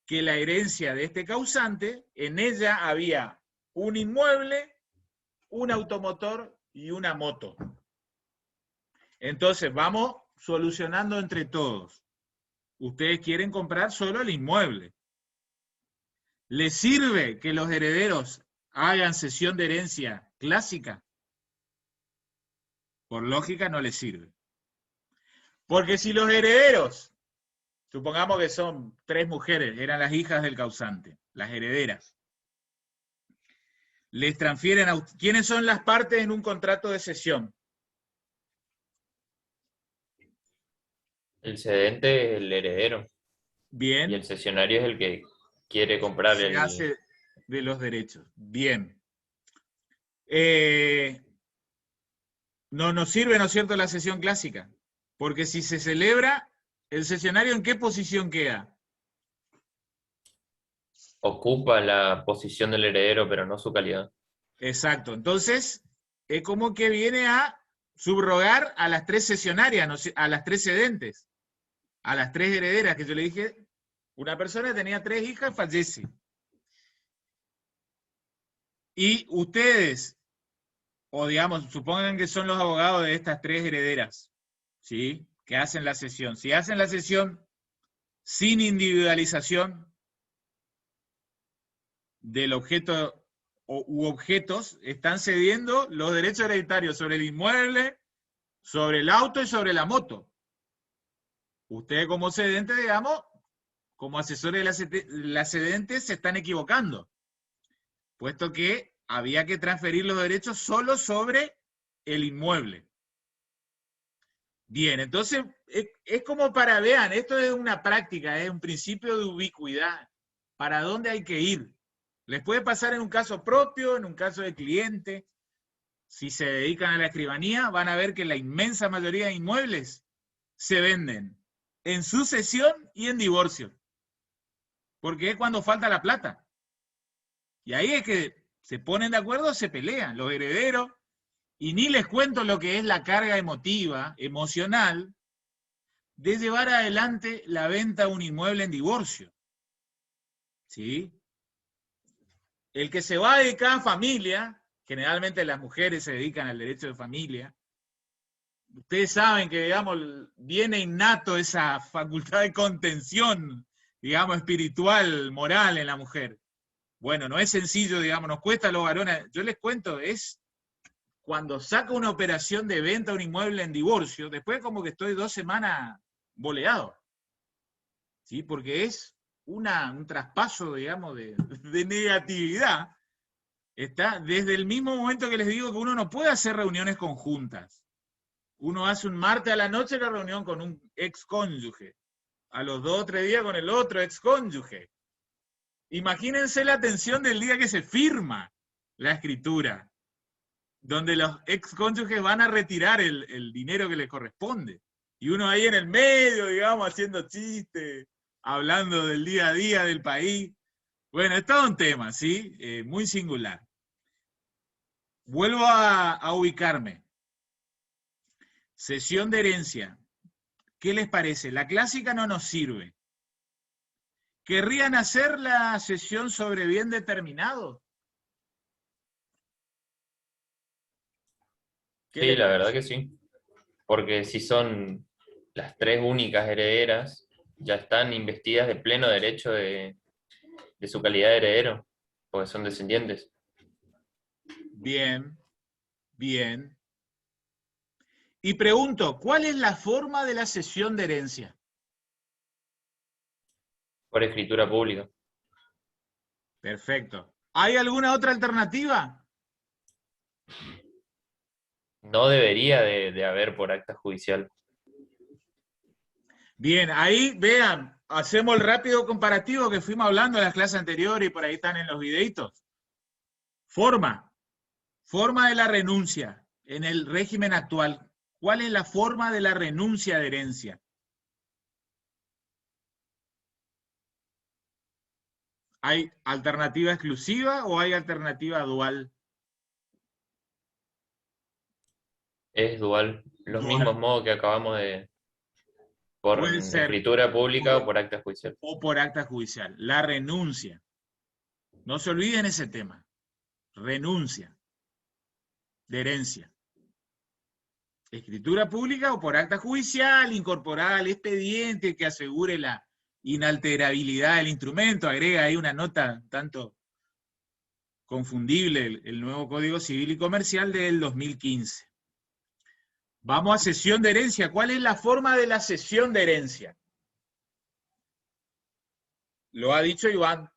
que la herencia de este causante, en ella había un inmueble, un automotor y una moto. Entonces, vamos solucionando entre todos. Ustedes quieren comprar solo el inmueble. ¿Les sirve que los herederos hagan cesión de herencia clásica? Por lógica no les sirve. Porque si los herederos, supongamos que son 3 mujeres, eran las hijas del causante, las herederas, les transfieren a... ¿Quiénes son las partes en un contrato de cesión? El cedente es el heredero. Bien. Y el cesionario es el que quiere comprar Se hace de los derechos. Bien. No nos sirve, ¿no es cierto?, la cesión clásica. Porque si se celebra, ¿el cesionario en qué posición queda? Ocupa la posición del heredero, pero no su calidad. Exacto. Entonces, es como que viene a subrogar a las 3 cesionarias, a las 3 cedentes, a las 3 herederas, que yo le dije, una persona tenía 3 hijas, fallece. Y ustedes, o digamos, supongan que son los abogados de estas 3 herederas, ¿sí?, que hacen la cesión. Si hacen la cesión sin individualización del objeto u objetos, están cediendo los derechos hereditarios sobre el inmueble, sobre el auto y sobre la moto. Ustedes como cedente, digamos, como asesores de la cedente, se están equivocando, puesto que había que transferir los derechos solo sobre el inmueble. Bien, entonces, es como para, vean, esto es una práctica, es un principio de ubicuidad. ¿Para dónde hay que ir? Les puede pasar en un caso propio, en un caso de cliente. Si se dedican a la escribanía, van a ver que la inmensa mayoría de inmuebles se venden en sucesión y en divorcio. Porque es cuando falta la plata. Y ahí es que se ponen de acuerdo, se pelean los herederos, y ni les cuento lo que es la carga emotiva, emocional, de llevar adelante la venta de un inmueble en divorcio. ¿Sí? El que se va a dedicar a familia, generalmente las mujeres se dedican al derecho de familia, ustedes saben que, digamos, viene innato esa facultad de contención, digamos, espiritual, moral en la mujer. Bueno, no es sencillo, digamos, nos cuesta a los varones. Yo les cuento, es cuando saco una operación de venta de un inmueble en divorcio, después como que estoy 2 semanas boleado. ¿Sí? Porque es un traspaso, digamos, de negatividad. Está desde el mismo momento que les digo que uno no puede hacer reuniones conjuntas. Uno hace un martes a la noche la reunión con un excónyuge, a los 2 o 3 días con el otro excónyuge. Imagínense la tensión del día que se firma la escritura, donde los excónyuges van a retirar el dinero que les corresponde. Y uno ahí en el medio, digamos, haciendo chistes, hablando del día a día del país. Bueno, es todo un tema, ¿sí? Muy singular. Vuelvo a ubicarme. Cesión de herencia. ¿Qué les parece? La clásica no nos sirve. ¿Querrían hacer la cesión sobre bien determinado? ¿Qué Sí, les la parece? verdad que sí. Porque si son las tres únicas herederas, ya están investidas de pleno derecho de su calidad de heredero, porque son descendientes. Bien, bien. Y pregunto, ¿cuál es la forma de la cesión de herencia? Por escritura pública. Perfecto. ¿Hay alguna otra alternativa? No debería de haber por acta judicial. Bien, ahí vean, hacemos el rápido comparativo que fuimos hablando en las clases anteriores y por ahí están en los videitos. Forma de la renuncia en el régimen actual. ¿Cuál es la forma de la renuncia de herencia? ¿Hay alternativa exclusiva o hay alternativa dual? Es dual. Los Dual. mismos modos que acabamos de... Por Puede ser escritura pública o por acta judicial. o por acta judicial. La renuncia. No se olviden ese tema. Renuncia de herencia. Escritura pública o por acta judicial, incorporar al expediente que asegure la inalterabilidad del instrumento. Agrega ahí una nota tanto confundible, el nuevo Código Civil y Comercial del 2015. Vamos a cesión de herencia. ¿Cuál es la forma de la cesión de herencia? Lo ha dicho Iván.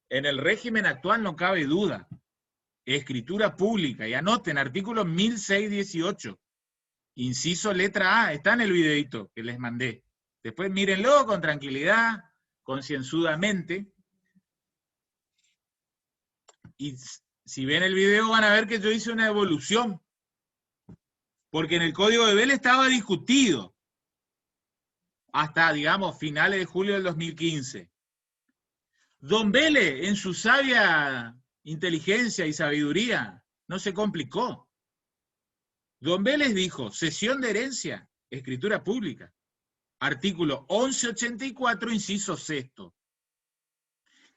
En el régimen actual no cabe duda. Escritura pública. Y anoten, artículo 1618. Inciso letra A. Está en el videito que les mandé. Después mírenlo con tranquilidad, concienzudamente. Y si ven el video van a ver que yo hice una evolución. Porque en el Código de Vélez estaba discutido. Hasta, digamos, finales de julio del 2015. Don Vélez, en su sabia inteligencia y sabiduría, no se complicó. Don Vélez dijo, cesión de herencia, escritura pública. Artículo 1184, inciso sexto.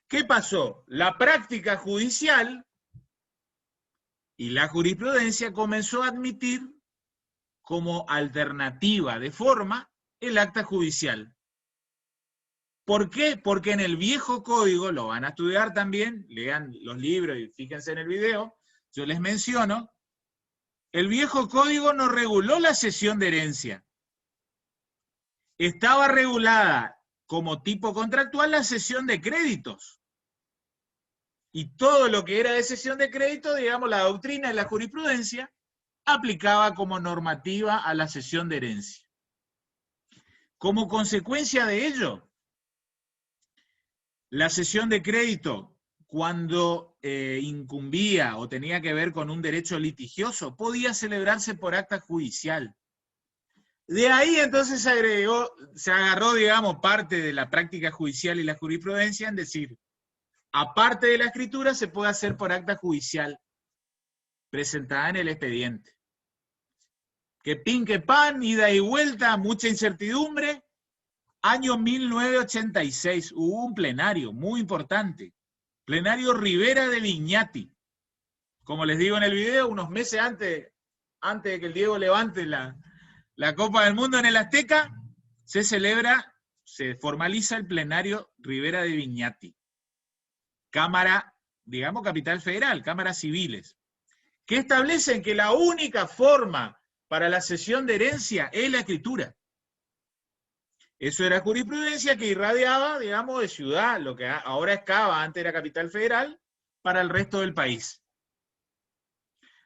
¿Qué pasó? La práctica judicial y la jurisprudencia comenzó a admitir como alternativa de forma el acta judicial. ¿Por qué? Porque en el viejo código, lo van a estudiar también, lean los libros y fíjense en el video, yo les menciono, el viejo código no reguló la cesión de herencia. Estaba regulada como tipo contractual la cesión de créditos. Y todo lo que era de cesión de crédito, digamos, la doctrina y la jurisprudencia, aplicaba como normativa a la cesión de herencia. Como consecuencia de ello, la cesión de crédito, cuando incumbía o tenía que ver con un derecho litigioso, podía celebrarse por acta judicial. De ahí entonces se agarró, digamos, parte de la práctica judicial y la jurisprudencia en decir, aparte de la escritura, se puede hacer por acta judicial, presentada en el expediente. Que pin, que pan, ida y vuelta, mucha incertidumbre. Año 1986, hubo un plenario muy importante. Plenario Rivera de Viñati. Como les digo en el video, unos meses antes de que el Diego levante la Copa del Mundo en el Azteca, se formaliza el plenario Rivera de Viñati. Cámara, digamos, Capital Federal, cámaras civiles, que establecen que la única forma para la cesión de herencia es la escritura. Eso era jurisprudencia que irradiaba, digamos, de ciudad, lo que ahora es Cava, antes era Capital Federal, para el resto del país.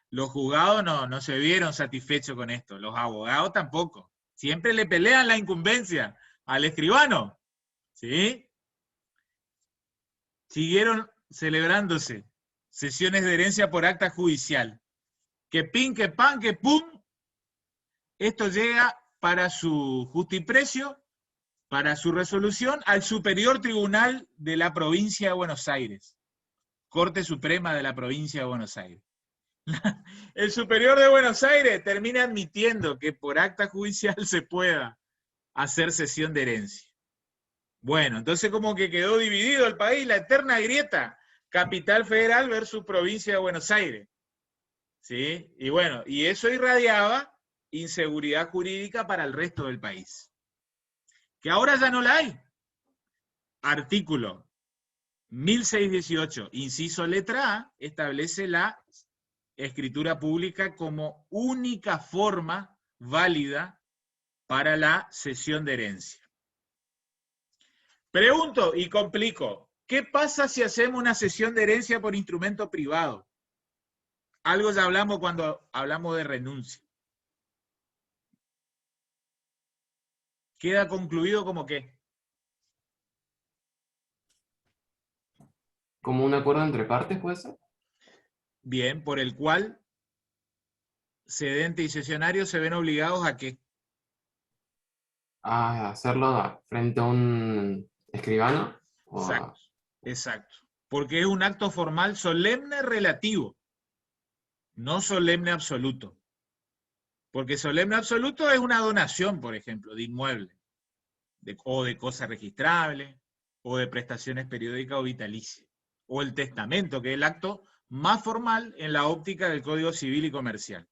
Los juzgados no se vieron satisfechos con esto, los abogados tampoco. Siempre le pelean la incumbencia al escribano, ¿sí? Siguieron celebrándose sesiones de herencia por acta judicial. Que pin, que pan, que pum. Esto llega para su justiprecio, para su resolución, al Superior Tribunal de la Provincia de Buenos Aires. Corte Suprema de la Provincia de Buenos Aires. El Superior de Buenos Aires termina admitiendo que por acta judicial se pueda hacer cesión de herencia. Bueno, entonces como que quedó dividido el país, la eterna grieta, capital federal versus provincia de Buenos Aires. ¿Sí? Y bueno, y eso irradiaba inseguridad jurídica para el resto del país. Que ahora ya no la hay. Artículo 1618, inciso letra A, establece la escritura pública como única forma válida para la cesión de herencia. Pregunto y complico, ¿qué pasa si hacemos una cesión de herencia por instrumento privado? Algo ya hablamos cuando hablamos de renuncia. ¿Queda concluido como qué? ¿Como un acuerdo entre partes puede ser? Bien, por el cual cedente y cesionario se ven obligados a ¿qué? A hacerlo frente a un escribano. Exacto, exacto. Porque es un acto formal solemne relativo, no solemne absoluto. Porque solemne absoluto es una donación, por ejemplo, de inmueble, o de cosa registrable, o de prestaciones periódicas o vitalicias. O el testamento, que es el acto más formal en la óptica del Código Civil y Comercial.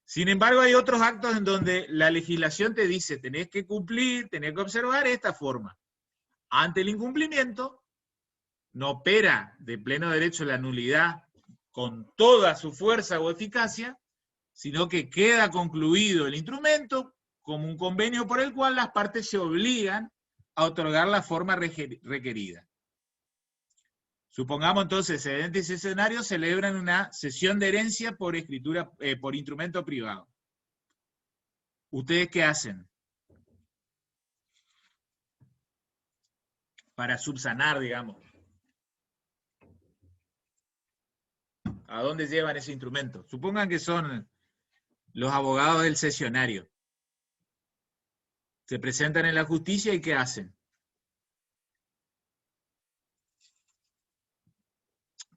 Sin embargo, hay otros actos en donde la legislación te dice, tenés que cumplir, tenés que observar esta forma. Ante el incumplimiento, no opera de pleno derecho la nulidad con toda su fuerza o eficacia, sino que queda concluido el instrumento como un convenio por el cual las partes se obligan a otorgar la forma requerida. Supongamos entonces, cedente y cesionario celebran una cesión de herencia por escritura, por instrumento privado. ¿Ustedes qué hacen? Para subsanar, digamos. ¿A dónde llevan ese instrumento? Supongan que son los abogados del cesionario. Se presentan en la justicia y ¿qué hacen?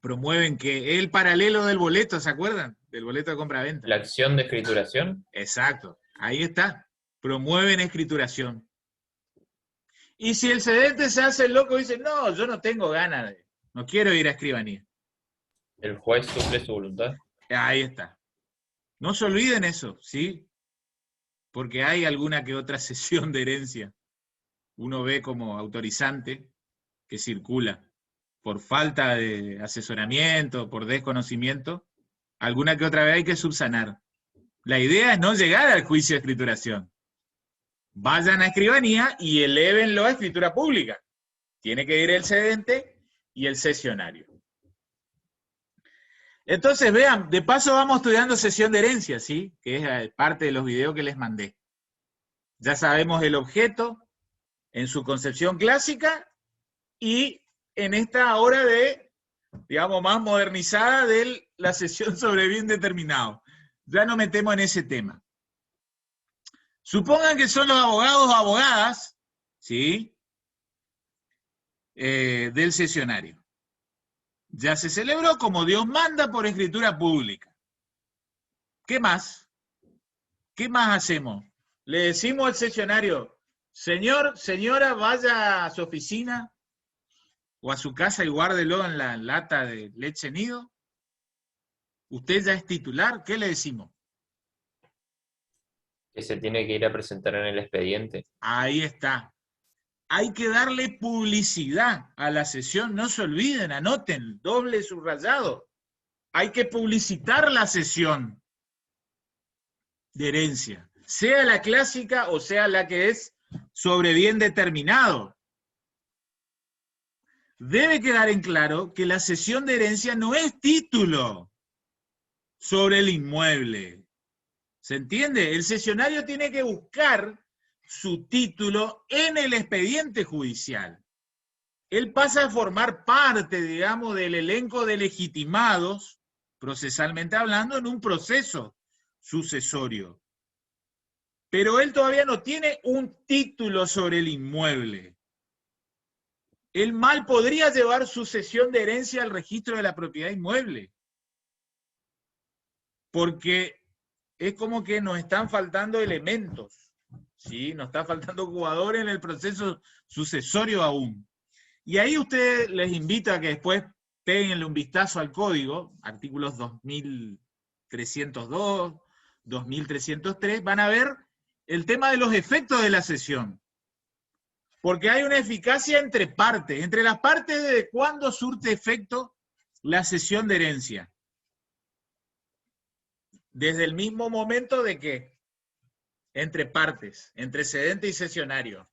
Promueven que el paralelo del boleto, ¿se acuerdan? Del boleto de compra-venta. La acción de escrituración. Exacto, ahí está. Promueven escrituración. Y si el cedente se hace el loco y dice, no, yo no tengo ganas, no quiero ir a escribanía. El juez suple su voluntad. Ahí está. No se olviden eso, ¿sí? Porque hay alguna que otra cesión de herencia. Uno ve como autorizante que circula por falta de asesoramiento, por desconocimiento, alguna que otra vez hay que subsanar. La idea es no llegar al juicio de escrituración. Vayan a escribanía y elévenlo a escritura pública. Tiene que ir el cedente y el cesionario. Entonces, vean, de paso vamos estudiando cesión de herencia, ¿sí? Que es parte de los videos que les mandé. Ya sabemos el objeto en su concepción clásica y en esta hora de, digamos, más modernizada de la cesión sobre bien determinado. Ya nos metemos en ese tema. Supongan que son los abogados o abogadas, ¿sí? Del cesionario. Ya se celebró como Dios manda por escritura pública. ¿Qué más? ¿Qué más hacemos? Le decimos al cesionario, señor, señora, vaya a su oficina o a su casa y guárdelo en la lata de leche nido. Usted ya es titular, ¿qué le decimos? Que se tiene que ir a presentar en el expediente. Ahí está. Hay que darle publicidad a la sesión, no se olviden, anoten, doble subrayado. Hay que publicitar la sesión de herencia, sea la clásica o sea la que es sobre bien determinado. Debe quedar en claro que la cesión de herencia no es título sobre el inmueble. ¿Se entiende? El cesionario tiene que buscar su título en el expediente judicial. Él pasa a formar parte, digamos, del elenco de legitimados, procesalmente hablando, en un proceso sucesorio. Pero él todavía no tiene un título sobre el inmueble. Él mal podría llevar su cesión de herencia al registro de la propiedad inmueble. porque es como que nos están faltando elementos, ¿sí? Nos está faltando jugadores en el proceso sucesorio aún. Y ahí usted les invita a que después péguenle un vistazo al código, artículos 2302, 2303, van a ver el tema de los efectos de la cesión. Porque hay una eficacia entre partes, entre las partes de cuándo surte efecto la cesión de herencia. Desde el mismo momento de que, entre partes, entre cedente y cesionario.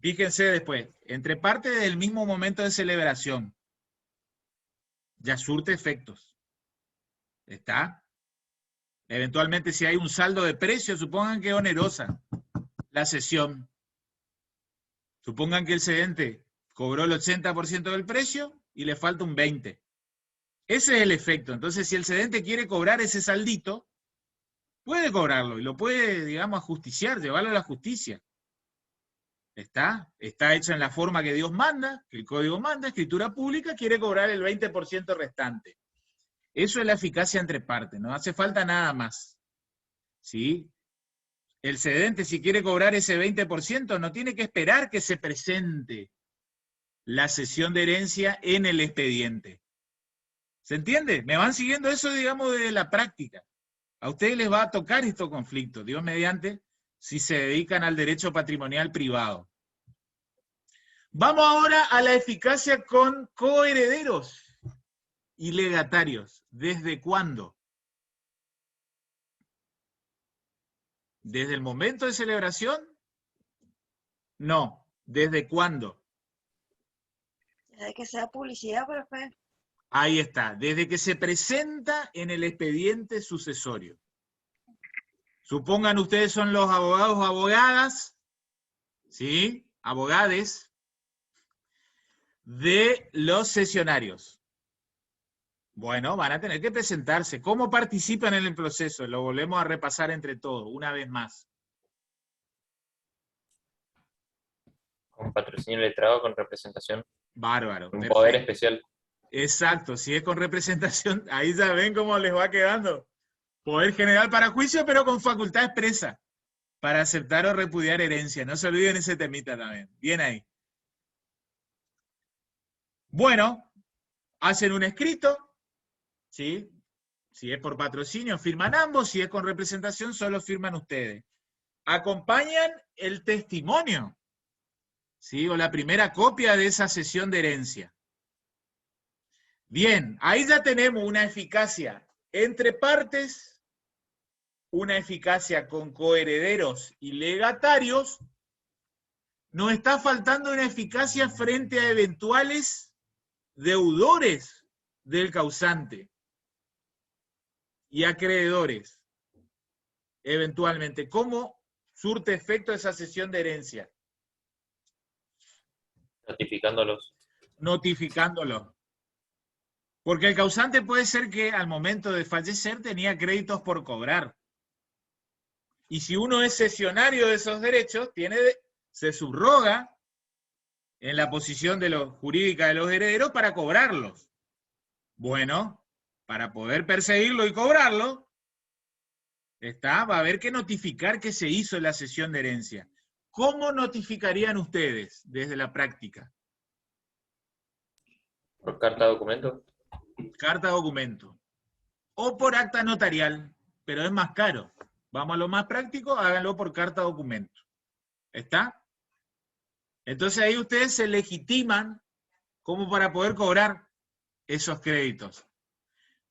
Fíjense después, entre partes del mismo momento de celebración. Ya surte efectos. ¿Está? Eventualmente si hay un saldo de precio, supongan que es onerosa la cesión. Supongan que el cedente cobró el 80% del precio y le falta un 20%. Ese es el efecto. Entonces, si el cedente quiere cobrar ese saldito, puede cobrarlo y lo puede, digamos, ajusticiar, llevarlo a la justicia. ¿Está? Está hecho en la forma que Dios manda, que el código manda, escritura pública, quiere cobrar el 20% restante. Eso es la eficacia entre partes, no hace falta nada más. ¿Sí? El cedente, si quiere cobrar ese 20%, no tiene que esperar que se presente la cesión de herencia en el expediente. ¿Se entiende? ¿Me van siguiendo eso, digamos, de la práctica? A ustedes les va a tocar estos conflictos, Dios mediante, si se dedican al derecho patrimonial privado. Vamos ahora a la eficacia con coherederos y legatarios. ¿Desde cuándo? ¿Desde el momento de celebración? No. ¿Desde cuándo? Desde que sea publicidad, profe. Ahí está. Desde que se presenta en el expediente sucesorio. Supongan ustedes son los abogados o abogadas, ¿sí? Abogades de los cesionarios. Bueno, van a tener que presentarse. ¿Cómo participan en el proceso? Lo volvemos a repasar entre todos, una vez más. Con patrocinio letrado, con representación. Bárbaro. Un Perfecto. poder especial. Exacto, si es con representación, ahí ya ven cómo les va quedando. Poder general para juicio, pero con facultad expresa, para aceptar o repudiar herencia. No se olviden ese temita también. Bien ahí. Bueno, hacen un escrito, ¿sí? Si es por patrocinio, firman ambos, si es con representación, solo firman ustedes. Acompañan el testimonio, ¿sí? O la primera copia de esa cesión de herencia. Bien, ahí ya tenemos una eficacia entre partes, una eficacia con coherederos y legatarios. Nos está faltando una eficacia frente a eventuales deudores del causante y acreedores, eventualmente. ¿Cómo surte efecto esa cesión de herencia? Notificándolos. Notificándolo. Porque el causante puede ser que al momento de fallecer tenía créditos por cobrar. Y si uno es cesionario de esos derechos, se subroga en la posición de jurídica de los herederos para cobrarlos. Bueno, para poder perseguirlo y cobrarlo, va a haber que notificar que se hizo la cesión de herencia. ¿Cómo notificarían ustedes desde la práctica? Por carta documento. Carta documento. O por acta notarial, pero es más caro. Vamos a lo más práctico, háganlo por carta documento. ¿Está? Entonces ahí ustedes se legitiman como para poder cobrar esos créditos.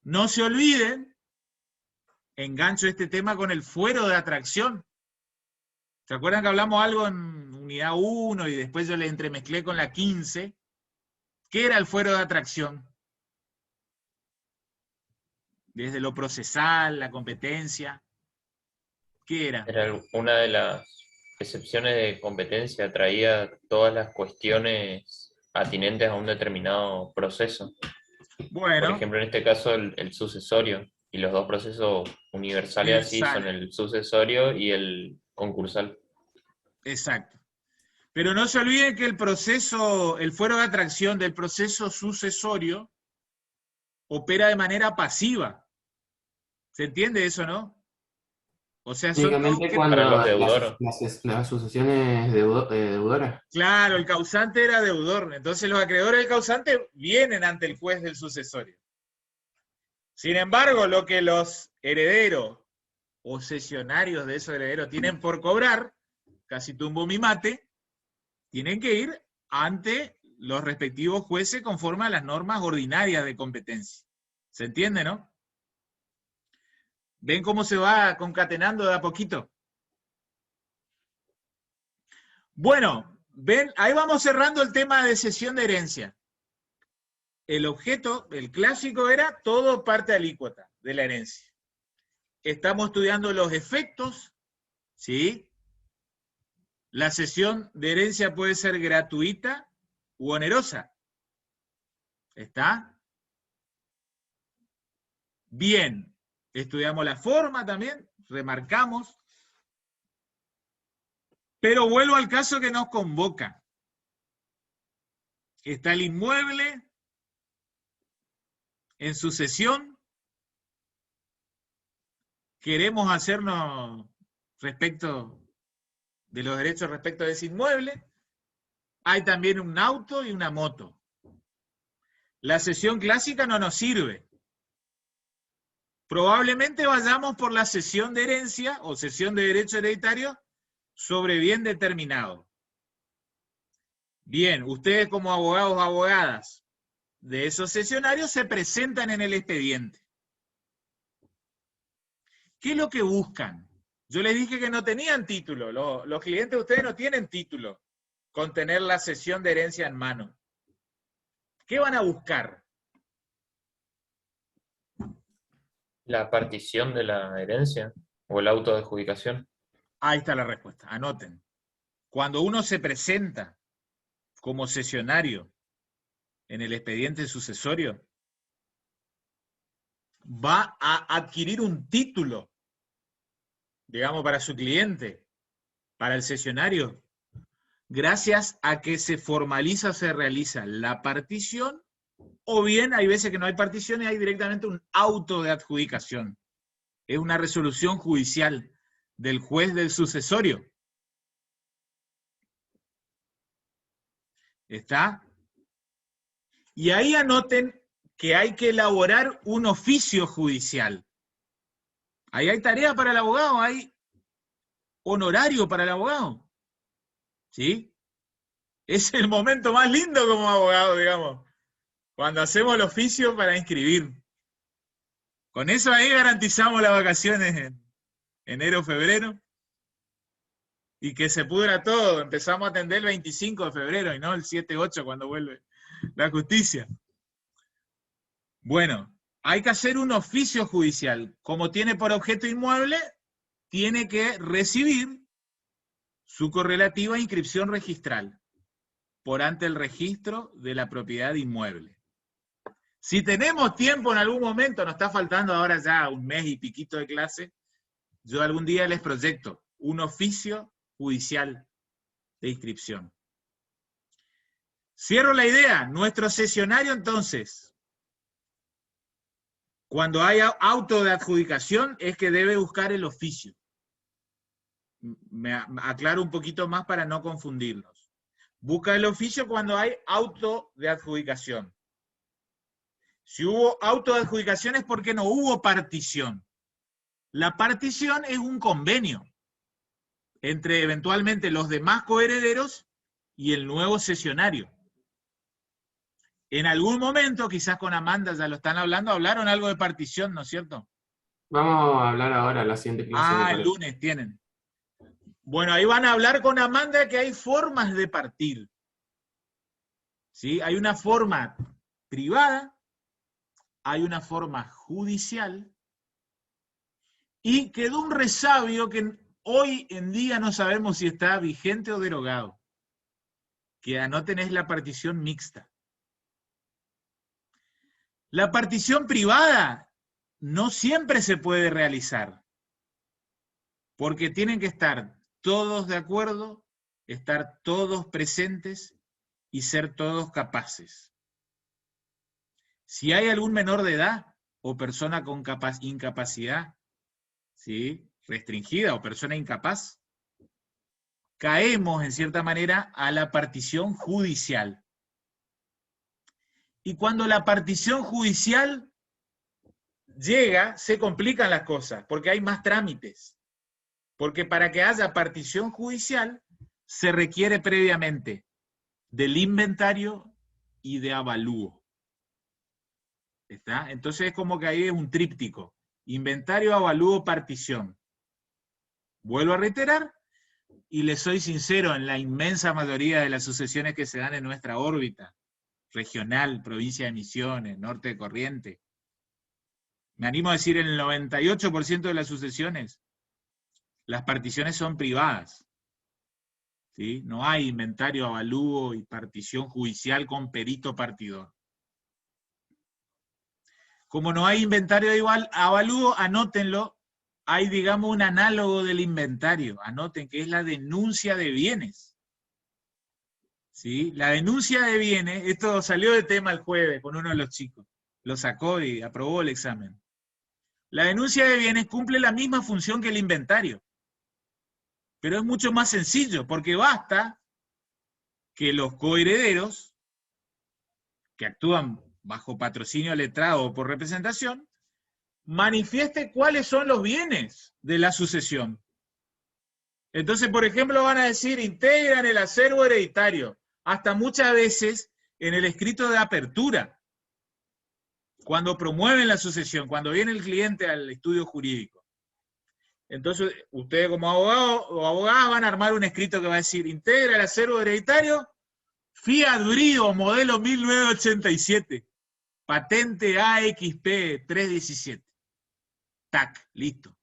No se olviden, engancho este tema con el fuero de atracción. ¿Se acuerdan que hablamos algo en unidad 1 y después yo le entremezclé con la 15? ¿Qué era el fuero de atracción? Desde lo procesal, la competencia. ¿Qué era? Era una de las excepciones de competencia, traía todas las cuestiones atinentes a un determinado proceso. Bueno. Por ejemplo, en este caso, el sucesorio. Y los dos procesos universales así son el sucesorio y el concursal. Exacto. Pero no se olviden que el fuero de atracción del proceso sucesorio opera de manera pasiva. ¿Se entiende eso, no? O sea, son Únicamente todos cuando Para los las, deudores. las sucesiones deudoras. claro, el causante era deudor. Entonces los acreedores del causante vienen ante el juez del sucesorio. Sin embargo, lo que los herederos o cesionarios de esos herederos tienen por cobrar, casi tumbo mi mate, tienen que ir ante los respectivos jueces conforme a las normas ordinarias de competencia. ¿Se entiende, no? ¿Ven cómo se va concatenando de a poquito? Bueno, ven, ahí vamos cerrando el tema de cesión de herencia. El objeto, el clásico era todo parte alícuota de la herencia. Estamos estudiando los efectos, ¿sí? La cesión de herencia puede ser gratuita u onerosa. ¿Está? Bien. Estudiamos la forma también, remarcamos. Pero vuelvo al caso que nos convoca. Está el inmueble en sucesión. Queremos hacernos respecto de los derechos respecto de ese inmueble. Hay también un auto y una moto. La cesión clásica no nos sirve. Probablemente vayamos por la cesión de herencia o cesión de derecho hereditario sobre bien determinado. Bien, ustedes como abogados o abogadas de esos cesionarios se presentan en el expediente. ¿Qué es lo que buscan? Yo les dije que no tenían título. Los clientes de ustedes no tienen título con tener la cesión de herencia en mano. ¿Qué van a buscar? La partición de la herencia o el auto de adjudicación. Ahí está la respuesta, anoten. Cuando uno se presenta como cesionario en el expediente sucesorio, va a adquirir un título, digamos, para su cliente, para el cesionario, gracias a que se formaliza, se realiza la partición, o bien hay veces que no hay partición y hay directamente un auto de adjudicación. Es una resolución judicial del juez del sucesorio. ¿Está? Y ahí anoten que hay que elaborar un oficio judicial. Ahí hay tarea para el abogado, hay honorario para el abogado. ¿Sí? Es el momento más lindo como abogado, digamos, cuando hacemos el oficio para inscribir. Con eso ahí garantizamos las vacaciones en enero, febrero, y que se pudra todo. Empezamos a atender el 25 de febrero y no el 7-8 cuando vuelve la justicia. Bueno, hay que hacer un oficio judicial. Como tiene por objeto inmueble, tiene que recibir su correlativa inscripción registral por ante el registro de la propiedad inmueble. Si tenemos tiempo en algún momento, nos está faltando ahora ya un mes y piquito de clase, yo algún día les proyecto un oficio judicial de inscripción. Cierro la idea. Nuestro cesionario, entonces, cuando hay auto de adjudicación, es que debe buscar el oficio. Me aclaro un poquito más para no confundirnos. Busca el oficio cuando hay auto de adjudicación. Si hubo auto de adjudicación es porque no hubo partición. La partición es un convenio entre eventualmente los demás coherederos y el nuevo cesionario. En algún momento, quizás con Amanda ya lo están hablando, hablaron algo de partición, ¿no es cierto? Vamos a hablar ahora, la siguiente clase. me Ah, el parece. lunes tienen. Bueno, ahí van a hablar con Amanda que hay formas de partir. ¿Sí? Hay una forma privada, hay una forma judicial, y quedó un resabio que hoy en día no sabemos si está vigente o derogado. Que anoten es la partición mixta. La partición privada no siempre se puede realizar, porque tienen que estar todos de acuerdo, estar todos presentes y ser todos capaces. Si hay algún menor de edad o persona con incapacidad, ¿sí?, restringida o persona incapaz, caemos en cierta manera a la partición judicial. Y cuando la partición judicial llega, se complican las cosas, porque hay más trámites. Porque para que haya partición judicial, se requiere previamente del inventario y de avalúo. ¿Está? Entonces es como que ahí es un tríptico. Inventario, avalúo, partición. Vuelvo a reiterar, y les soy sincero, en la inmensa mayoría de las sucesiones que se dan en nuestra órbita, regional, provincia de Misiones, norte de Corrientes, me animo a decir en el 98% de las sucesiones, las particiones son privadas. ¿Sí? No hay inventario, avalúo y partición judicial con perito partidor. Como no hay inventario igual, avalúo, anótenlo, hay, digamos, un análogo del inventario, anoten que es la denuncia de bienes. ¿Sí? La denuncia de bienes, esto salió de tema el jueves con uno de los chicos, lo sacó y aprobó el examen. La denuncia de bienes cumple la misma función que el inventario, pero es mucho más sencillo, porque basta que los coherederos, que actúan bajo patrocinio letrado o por representación, manifieste cuáles son los bienes de la sucesión. Entonces, por ejemplo, van a decir, integran el acervo hereditario, hasta muchas veces en el escrito de apertura, cuando promueven la sucesión, cuando viene el cliente al estudio jurídico. Entonces, ustedes como abogados o abogadas van a armar un escrito que va a decir, integra el acervo hereditario, Fiat Brio, modelo 1987, patente AXP 317. Tac, listo.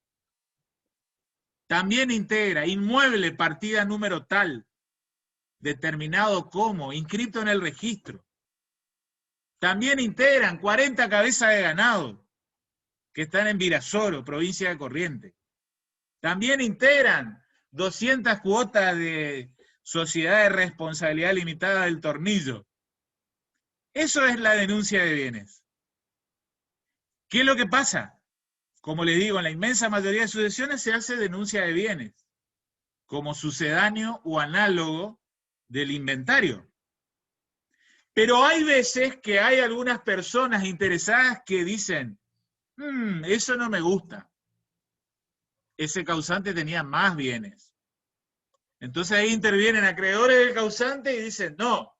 También integra inmueble, partida número tal, determinado como, inscrito en el registro. También integran 40 cabezas de ganado, que están en Virasoro, provincia de Corrientes. También integran 200 cuotas de Sociedad de Responsabilidad Limitada del Tornillo. Eso es la denuncia de bienes. ¿Qué es lo que pasa? Como les digo, en la inmensa mayoría de sucesiones se hace denuncia de bienes, como sucedáneo o análogo del inventario. Pero hay veces que hay algunas personas interesadas que dicen, eso no me gusta. Ese causante tenía más bienes. Entonces ahí intervienen acreedores del causante y dicen, no,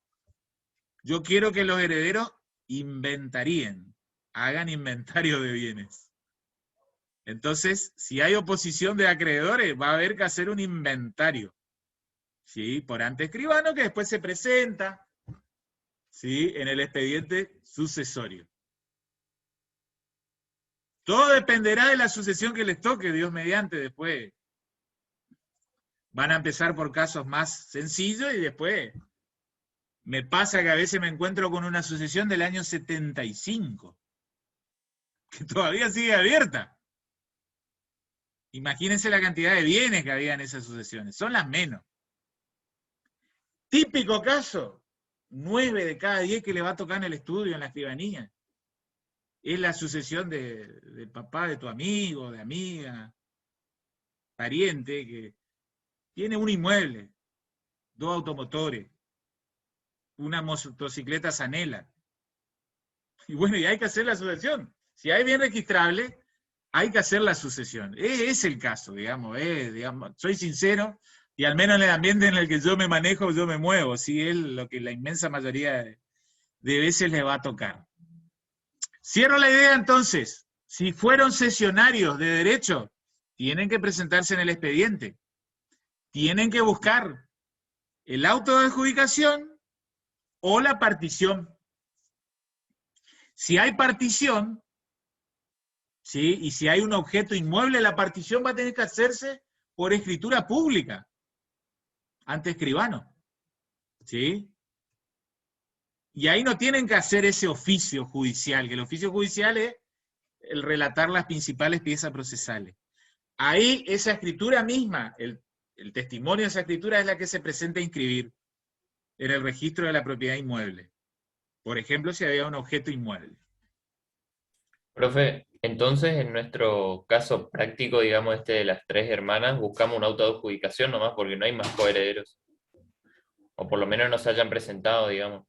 yo quiero que los herederos inventaríen, hagan inventario de bienes. Entonces, si hay oposición de acreedores, va a haber que hacer un inventario, ¿sí? Por ante escribano, que después se presenta, ¿sí?, en el expediente sucesorio. Todo dependerá de la sucesión que les toque, Dios mediante, después. Van a empezar por casos más sencillos y después me pasa que a veces me encuentro con una sucesión del año 75, que todavía sigue abierta. Imagínense la cantidad de bienes que había en esas sucesiones, son las menos. Típico caso, 9 de cada 10 que le va a tocar en el estudio, en la escribanía. Es la sucesión del papá de tu amigo, de amiga, pariente, que tiene un inmueble, 2 automotores, una motocicleta Zanela. Y bueno, y hay que hacer la sucesión. Si hay bien registrable, hay que hacer la sucesión. Es el caso, digamos, soy sincero, y al menos en el ambiente en el que yo me manejo, yo me muevo, ¿sí? Es lo que la inmensa mayoría de veces le va a tocar. Cierro la idea entonces. Si fueron cesionarios de derecho, tienen que presentarse en el expediente. Tienen que buscar el auto de adjudicación o la partición. Si hay partición, ¿sí?, y si hay un objeto inmueble, la partición va a tener que hacerse por escritura pública, ante escribano. ¿Sí? Y ahí no tienen que hacer ese oficio judicial, que el oficio judicial es el relatar las principales piezas procesales. Ahí esa escritura misma, el testimonio de esa escritura es la que se presenta a inscribir en el registro de la propiedad inmueble. Por ejemplo, si había un objeto inmueble. Profe, entonces en nuestro caso práctico, digamos, de las 3 hermanas, buscamos una autoadjudicación nomás porque no hay más coherederos. O por lo menos no se hayan presentado, digamos.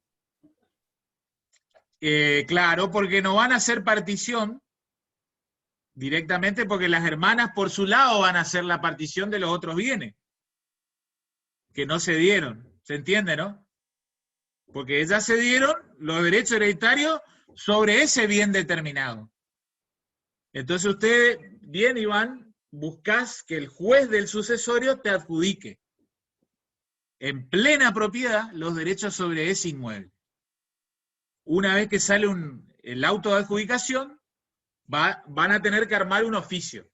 Claro, porque no van a hacer partición directamente porque las hermanas por su lado van a hacer la partición de los otros bienes que no se dieron. ¿Se entiende, no? Porque ellas se dieron los derechos hereditarios sobre ese bien determinado. Entonces usted, bien, Iván, buscás que el juez del sucesorio te adjudique en plena propiedad los derechos sobre ese inmueble. Una vez que sale el auto de adjudicación, van a tener que armar un oficio,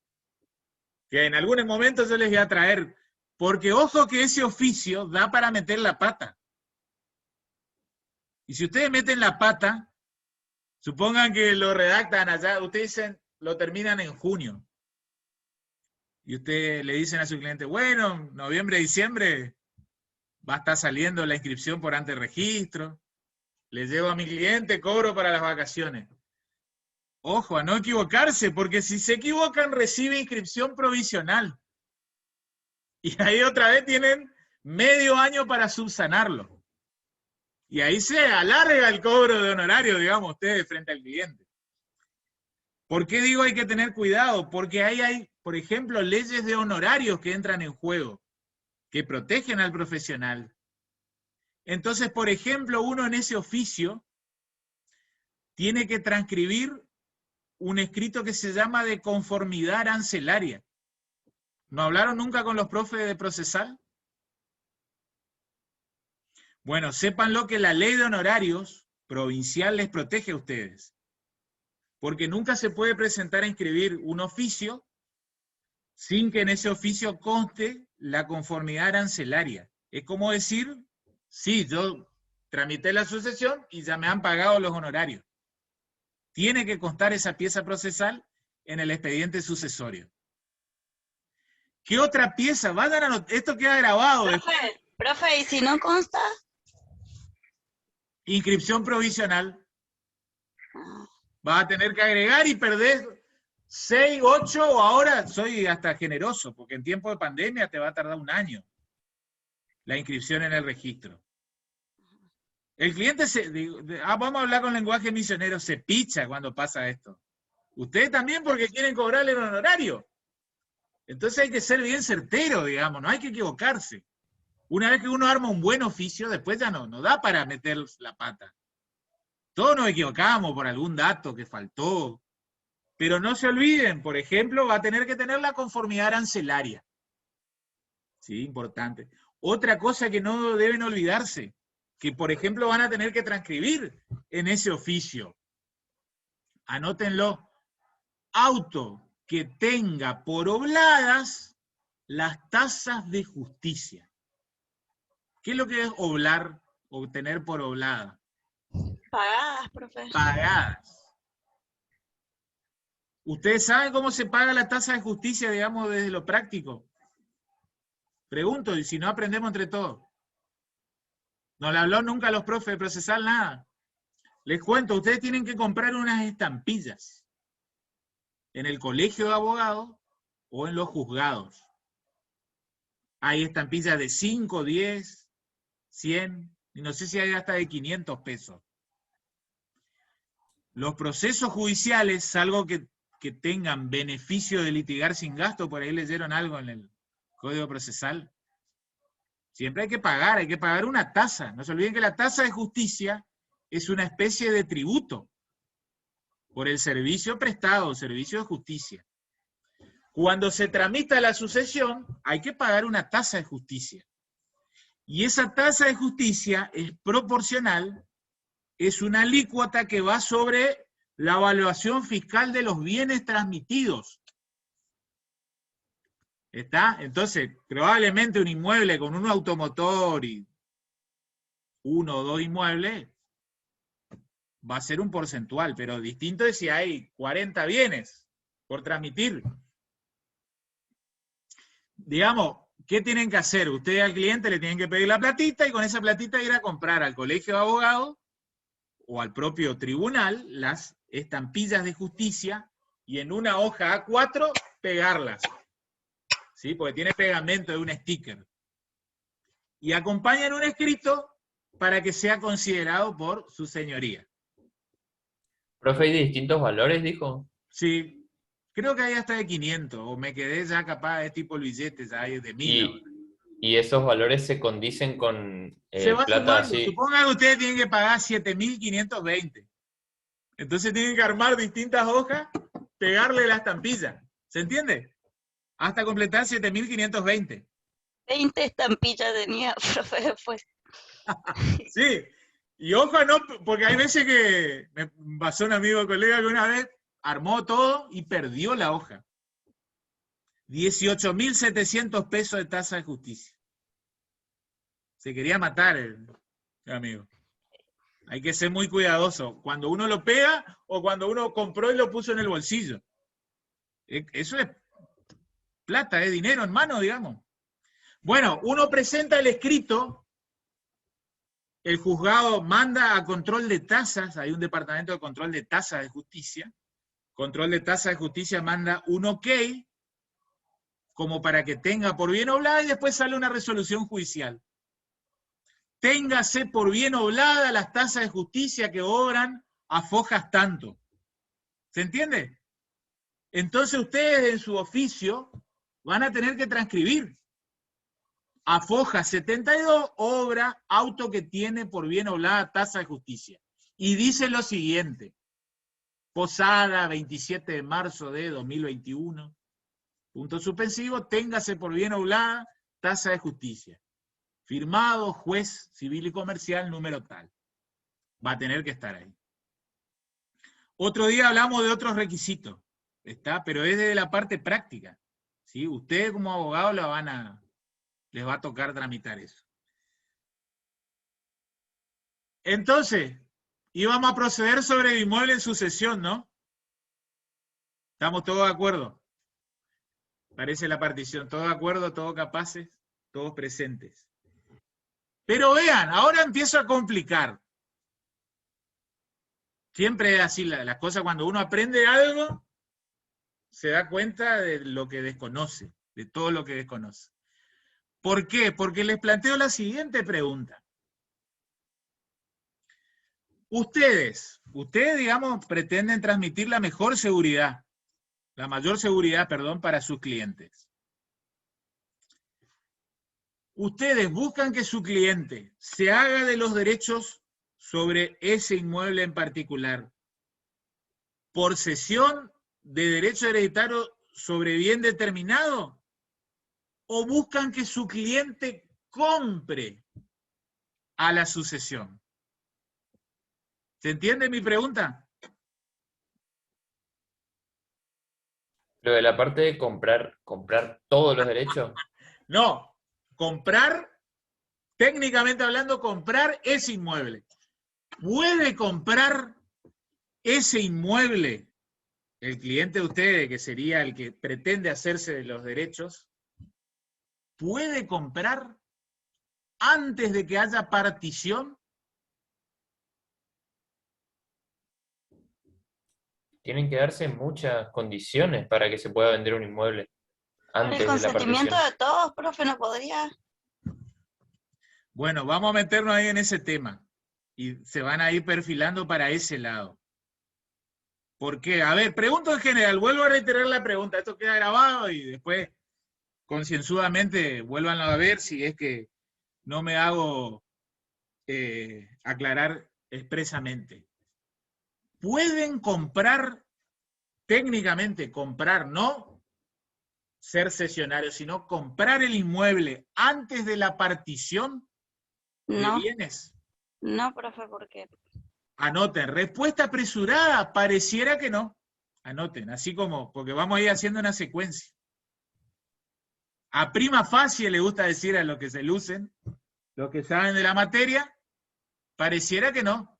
que en algunos momentos yo les voy a traer, porque ojo que ese oficio da para meter la pata. Y si ustedes meten la pata, supongan que lo redactan allá, ustedes dicen, lo terminan en junio. Y ustedes le dicen a su cliente, bueno, noviembre, diciembre, va a estar saliendo la inscripción por anterregistro, le llevo a mi cliente, cobro para las vacaciones. Ojo, a no equivocarse, porque si se equivocan recibe inscripción provisional. Y ahí otra vez tienen medio año para subsanarlo. Y ahí se alarga el cobro de honorario, digamos, ustedes frente al cliente. ¿Por qué digo hay que tener cuidado? Porque ahí hay, por ejemplo, leyes de honorarios que entran en juego, que protegen al profesional. Entonces, por ejemplo, uno en ese oficio tiene que transcribir un escrito que se llama de conformidad arancelaria. ¿No hablaron nunca con los profes de procesal? Bueno, sépanlo que la ley de honorarios provincial les protege a ustedes. Porque nunca se puede presentar a inscribir un oficio sin que en ese oficio conste la conformidad arancelaria. Es como decir, sí, yo tramité la sucesión y ya me han pagado los honorarios. Tiene que constar esa pieza procesal en el expediente sucesorio. ¿Qué otra pieza? Vayan a anotar, esto queda grabado. Profe, ¿y si no consta? Inscripción provisional. Vas a tener que agregar y perder 6, 8, o ahora soy hasta generoso, porque en tiempo de pandemia te va a tardar 1 año la inscripción en el registro. El cliente vamos a hablar con lenguaje misionero, se picha cuando pasa esto. Ustedes también porque quieren cobrarle el honorario. Entonces hay que ser bien certero, digamos, no hay que equivocarse. Una vez que uno arma un buen oficio, después ya no da para meter la pata. Todos nos equivocamos por algún dato que faltó. Pero no se olviden, por ejemplo, va a tener que tener la conformidad arancelaria. Sí, importante. Otra cosa que no deben olvidarse, que por ejemplo van a tener que transcribir en ese oficio. Anótenlo. Auto que tenga por obladas las tasas de justicia. ¿Qué es lo que es oblar o tener por oblada? Pagadas, profe. Pagadas. ¿Ustedes saben cómo se paga la tasa de justicia, digamos, desde lo práctico? Pregunto, y si no aprendemos entre todos. No le habló nunca a los profes de procesal nada. Les cuento, ustedes tienen que comprar unas estampillas en el colegio de abogados o en los juzgados. Hay estampillas de 5, 10, 100, y no sé si hay hasta de 500 pesos. Los procesos judiciales, salvo que tengan beneficio de litigar sin gasto, por ahí leyeron algo en el Código Procesal, siempre hay que pagar una tasa. No se olviden que la tasa de justicia es una especie de tributo por el servicio prestado, servicio de justicia. Cuando se tramita la sucesión, hay que pagar una tasa de justicia. Y esa tasa de justicia es proporcional, es una alícuota que va sobre la evaluación fiscal de los bienes transmitidos. ¿Está? Entonces, probablemente un inmueble con un automotor y 1 o 2 inmuebles va a ser un porcentual, pero distinto es si hay 40 bienes por transmitir. Digamos, ¿qué tienen que hacer? Ustedes al cliente le tienen que pedir la platita y con esa platita ir a comprar al colegio de abogados o al propio tribunal las estampillas de justicia y en una hoja A4 pegarlas, ¿sí? Porque tiene pegamento de un sticker. Y acompañan un escrito para que sea considerado por su señoría. Profe, ¿hay de distintos valores, dijo? Sí, creo que hay hasta de 500, o me quedé ya capaz de tipo billetes, hay de 1000 ahora. Y esos valores se condicen con Se va plata sumando. así. Supongan que ustedes tienen que pagar 7.520. Entonces tienen que armar distintas hojas, pegarle la estampilla. ¿Se entiende? Hasta completar 7.520. 20 estampillas tenía, profe, después. Sí. Y ojo, no, porque hay veces que me pasó un amigo colega que una vez armó todo y perdió la hoja. 18.700 pesos de tasa de justicia. Se quería matar el amigo. Hay que ser muy cuidadoso. Cuando uno lo pega o cuando uno compró y lo puso en el bolsillo. Eso es plata, es dinero en mano, digamos. Bueno, uno presenta el escrito, el juzgado manda a control de tasas, hay un departamento de control de tasas de justicia, control de tasas de justicia manda un ok, como para que tenga por bien oblada, y después sale una resolución judicial. Téngase por bien oblada las tasas de justicia que obran a fojas tanto. ¿Se entiende? Entonces ustedes en su oficio van a tener que transcribir. A foja 72, obra, auto que tiene por bien oblada tasa de justicia. Y dice lo siguiente. Posada, 27 de marzo de 2021. Punto suspensivo, téngase por bien oblada tasa de justicia. Firmado, juez civil y comercial, número tal. Va a tener que estar ahí. Otro día hablamos de otros requisitos, ¿está? Pero es de la parte práctica, ¿sí? Ustedes como abogados les va a tocar tramitar eso. Entonces, íbamos a proceder sobre el inmueble en sucesión, ¿no? ¿Estamos todos de acuerdo? Parece la partición, todos de acuerdo, todos capaces, todos presentes. Pero vean, ahora empiezo a complicar. Siempre es así las cosas, cuando uno aprende algo, se da cuenta de lo que desconoce, de todo lo que desconoce. ¿Por qué? Porque les planteo la siguiente pregunta. Ustedes, digamos, pretenden transmitir la mayor seguridad, para sus clientes. Ustedes buscan que su cliente se haga de los derechos sobre ese inmueble en particular, por cesión de derecho hereditario sobre bien determinado, o buscan que su cliente compre a la sucesión. ¿Se entiende mi pregunta? Lo de la parte de comprar todos los derechos. No, comprar, técnicamente hablando, comprar ese inmueble. ¿Puede comprar ese inmueble el cliente de ustedes, que sería el que pretende hacerse de los derechos? ¿Puede comprar antes de que haya partición? Tienen que darse muchas condiciones para que se pueda vender un inmueble Por antes el de la consentimiento partición. de todos, profe, no podría. Bueno, vamos a meternos ahí en ese tema. Y se van a ir perfilando para ese lado. ¿Por qué? A ver, pregunto en general, vuelvo a reiterar la pregunta, esto queda grabado y después concienzudamente vuelvan a ver si es que no me hago aclarar expresamente. ¿Pueden comprar, técnicamente comprar, no ser cesionarios, sino comprar el inmueble antes de la partición de No, bienes? no, profe, ¿por qué? Anoten, respuesta apresurada, pareciera que no. Anoten, así como, porque vamos a ir haciendo una secuencia. A prima facie le gusta decir a los que se lucen, los que saben de la materia, pareciera que no.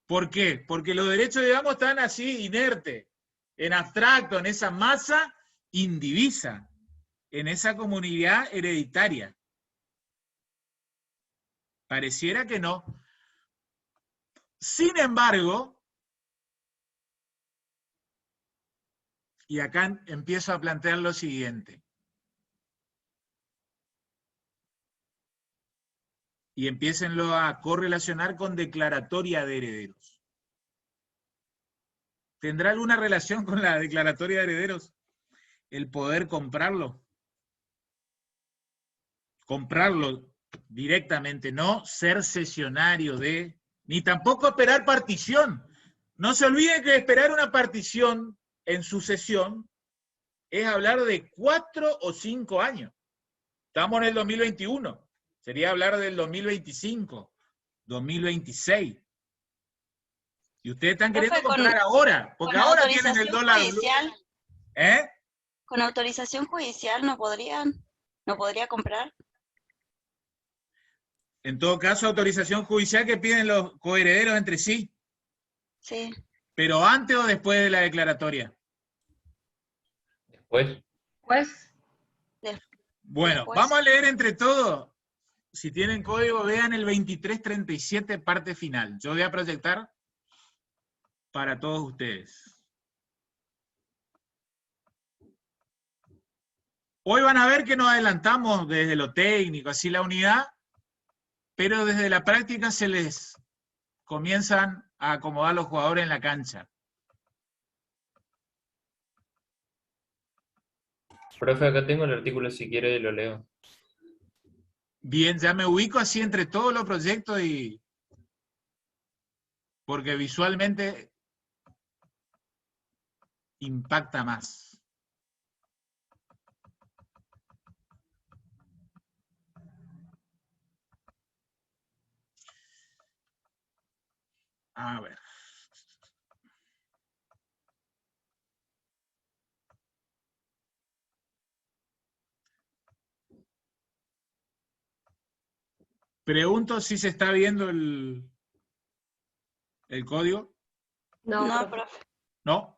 ¿Por qué? Porque los derechos, digamos, están así, inertes, en abstracto, en esa masa indivisa, en esa comunidad hereditaria. Pareciera que no. Sin embargo, y acá empiezo a plantear lo siguiente. Y empiécenlo a correlacionar con declaratoria de herederos. ¿Tendrá alguna relación con la declaratoria de herederos? El poder comprarlo. Comprarlo directamente, no ser cesionario de, ni tampoco esperar partición. No se olviden que esperar una partición en sucesión es hablar de 4 o 5 años. Estamos en el 2021. Sería hablar del 2025, 2026. Y ustedes están queriendo Profe, comprar ahora, porque con ahora tienen el autorización dólar. judicial, ¿Eh? con autorización judicial no podría comprar. En todo caso, autorización judicial que piden los coherederos entre sí. Sí. Pero antes o después de la declaratoria. Después, Pues, Bueno, Después. vamos a leer entre todos. Si tienen código, vean el 2337, parte final. Yo voy a proyectar para todos ustedes. Hoy van a ver que nos adelantamos desde lo técnico, así la unidad, pero desde la práctica se les comienzan a acomodar los jugadores en la cancha. profe, acá tengo el artículo, si quiere lo leo. Bien, ya me ubico así entre todos los proyectos y... porque visualmente impacta más. A ver. Pregunto si se está viendo el código. no, No, profe. profe. ¿No?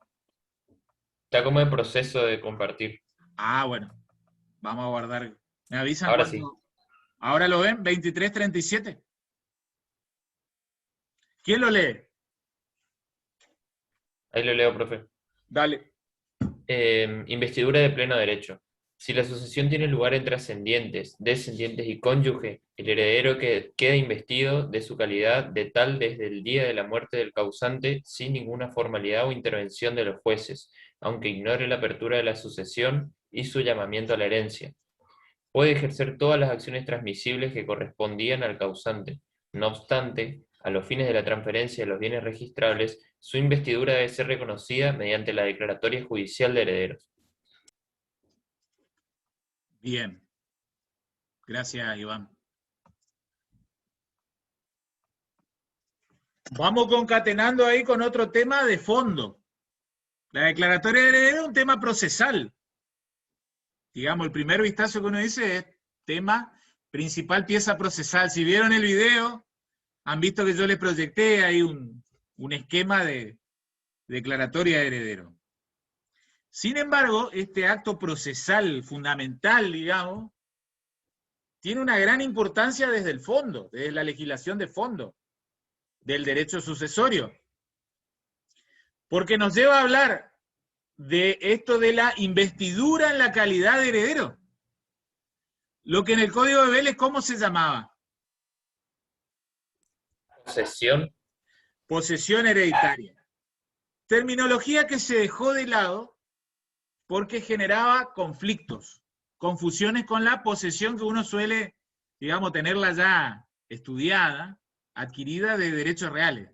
Está como en proceso de compartir. Ah, bueno. Vamos a guardar. ¿Me avisan Ahora cuando? ¿Ahora lo ven? 2337. ¿Quién lo lee? Ahí lo leo, profe. Dale. Investidura de pleno derecho. Si la sucesión tiene lugar entre ascendientes, descendientes y cónyuge, el heredero que queda investido de su calidad de tal desde el día de la muerte del causante sin ninguna formalidad o intervención de los jueces, aunque ignore la apertura de la sucesión y su llamamiento a la herencia. Puede ejercer todas las acciones transmisibles que correspondían al causante. No obstante, a los fines de la transferencia de los bienes registrables, su investidura debe ser reconocida mediante la declaratoria judicial de herederos. Bien. Gracias, Iván. Vamos concatenando ahí con otro tema de fondo. La declaratoria de heredero es un tema procesal. Digamos, el primer vistazo que uno dice es tema principal, pieza procesal. Si vieron el video, han visto que yo les proyecté ahí un esquema de declaratoria de heredero. Sin embargo, este acto procesal fundamental, digamos, tiene una gran importancia desde el fondo, desde la legislación de fondo, del derecho sucesorio. Porque nos lleva a hablar de esto de la investidura en la calidad de heredero. Lo que en el Código de Vélez, ¿cómo se llamaba? Posesión. Posesión hereditaria. Terminología que se dejó de lado porque generaba conflictos, confusiones con la posesión que uno suele, digamos, tenerla ya estudiada, adquirida de derechos reales.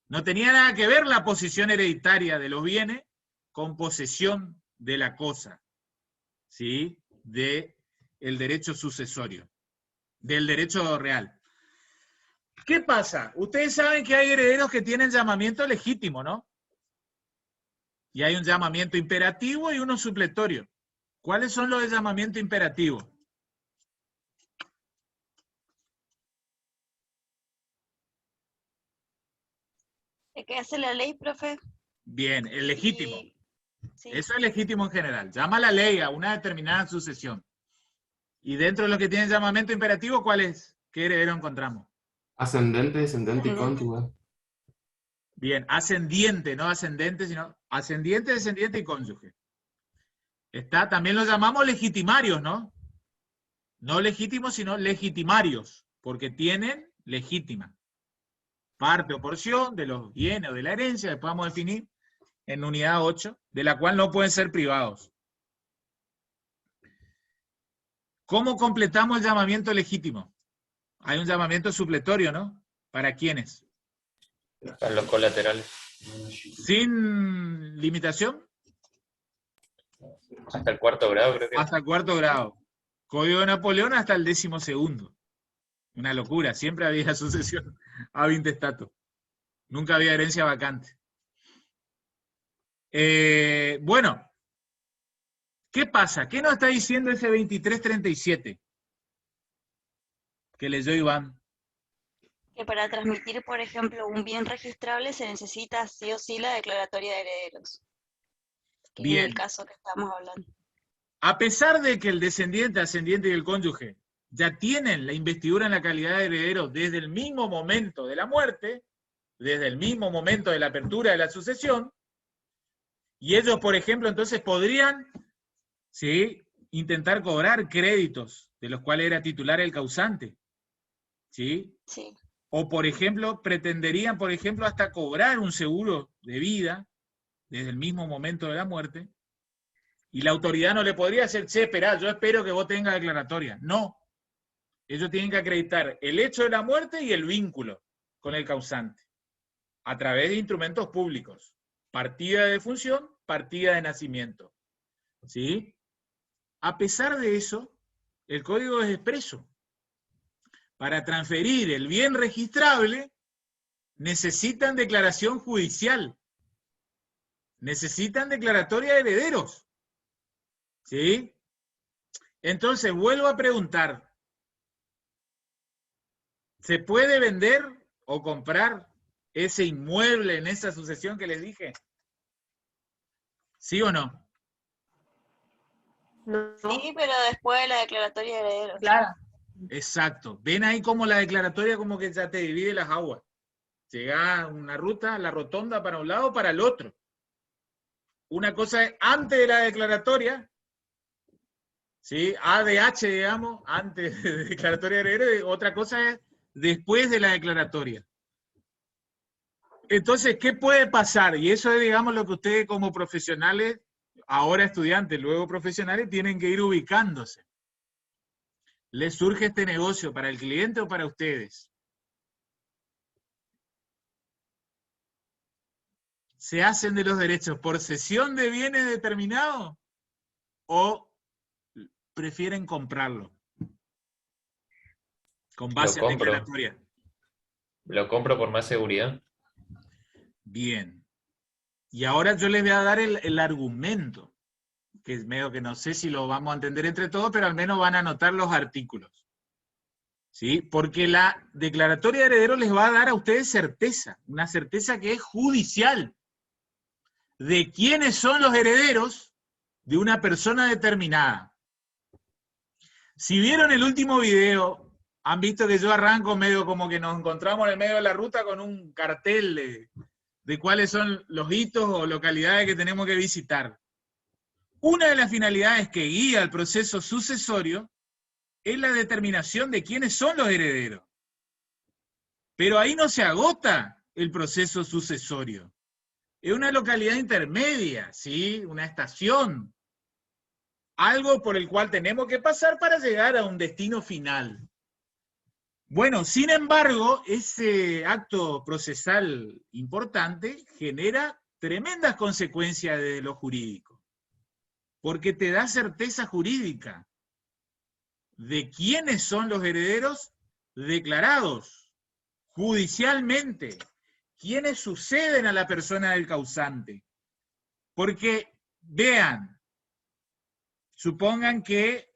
No tenía nada que ver la posesión hereditaria de los bienes con posesión de la cosa, ¿sí? De el derecho sucesorio, del derecho real. ¿Qué pasa? Ustedes saben que hay herederos que tienen llamamiento legítimo, ¿no? Y hay un llamamiento imperativo y uno supletorio. ¿Cuáles son los de llamamiento imperativo? ¿Qué hace la ley, profe? Bien, el legítimo. Y- sí. Eso es legítimo en general. Llama la ley a una determinada sucesión. Y dentro de los que tienen llamamiento imperativo, ¿cuál es? ¿Qué heredero encontramos? Ascendente, descendente y Ascendente. cónyuge. Bien, ascendiente, no ascendente, sino ascendiente, descendiente y cónyuge. Está, también los llamamos legitimarios, ¿no? No legítimos, sino legitimarios, porque tienen legítima. Parte o porción de los bienes o de la herencia, después vamos a definir en unidad 8, de la cual no pueden ser privados. ¿Cómo completamos el llamamiento legítimo? Hay un llamamiento supletorio, ¿no? ¿Para quiénes? Para los colaterales. ¿Sin limitación? Hasta el 4º grado, creo que. Hasta el 4º grado. Código de Napoleón hasta el 12º. Una locura, siempre había sucesión ab intestato. Nunca había herencia vacante. Bueno, ¿qué pasa? ¿Qué nos está diciendo ese 2337? Que leyó Iván. Que para transmitir, por ejemplo, un bien registrable se necesita sí o sí la declaratoria de herederos. Que es Bien. el caso que estamos hablando. A pesar de que el descendiente, ascendiente y el cónyuge ya tienen la investidura en la calidad de heredero desde el mismo momento de la muerte, desde el mismo momento de la apertura de la sucesión, y ellos, por ejemplo, entonces podrían, ¿sí?, intentar cobrar créditos de los cuales era titular el causante, ¿sí? Sí. O, por ejemplo, pretenderían, por ejemplo, hasta cobrar un seguro de vida desde el mismo momento de la muerte, y la autoridad no le podría decir, che, esperá, yo espero que vos tengas declaratoria. No. Ellos tienen que acreditar el hecho de la muerte y el vínculo con el causante, a través de instrumentos públicos. Partida de defunción, partida de nacimiento. ¿Sí? A pesar de eso, el código es expreso. Para transferir el bien registrable, necesitan declaración judicial. Necesitan declaratoria de herederos. ¿Sí? Entonces, vuelvo a preguntar. ¿Se puede vender o comprar ese inmueble en esa sucesión que les dije? ¿Sí o no? No, Sí, pero después de la declaratoria de herederos. claro. Exacto. Ven ahí como la declaratoria como que ya te divide las aguas. Llega una ruta, la rotonda para un lado o para el otro. Una cosa es antes de la declaratoria, ¿sí? ADH, digamos, antes de declaratoria de heredero, y otra cosa es después de la declaratoria. Entonces, ¿qué puede pasar? Y eso es, digamos, lo que ustedes como profesionales, ahora estudiantes, luego profesionales, tienen que ir ubicándose. ¿Les surge este negocio para el cliente o para ustedes? ¿Se hacen de los derechos por cesión de bienes determinados o prefieren comprarlo? Con base en declaratoria. Lo compro por más seguridad. Bien. Y ahora yo les voy a dar el argumento, que es medio que no sé si lo vamos a entender entre todos, pero al menos van a anotar los artículos. ¿Sí? Porque la declaratoria de heredero les va a dar a ustedes certeza, una certeza que es judicial, de quiénes son los herederos de una persona determinada. Si vieron el último video, han visto que yo arranco medio como que nos encontramos en el medio de la ruta con un cartel de cuáles son los hitos o localidades que tenemos que visitar. Una de las finalidades que guía el proceso sucesorio es la determinación de quiénes son los herederos. Pero ahí no se agota el proceso sucesorio. Es una localidad intermedia, ¿sí? Una estación. Algo por el cual tenemos que pasar para llegar a un destino final. Bueno, sin embargo, ese acto procesal importante genera tremendas consecuencias de lo jurídico, porque te da certeza jurídica de quiénes son los herederos declarados judicialmente, quiénes suceden a la persona del causante. Porque, vean, supongan que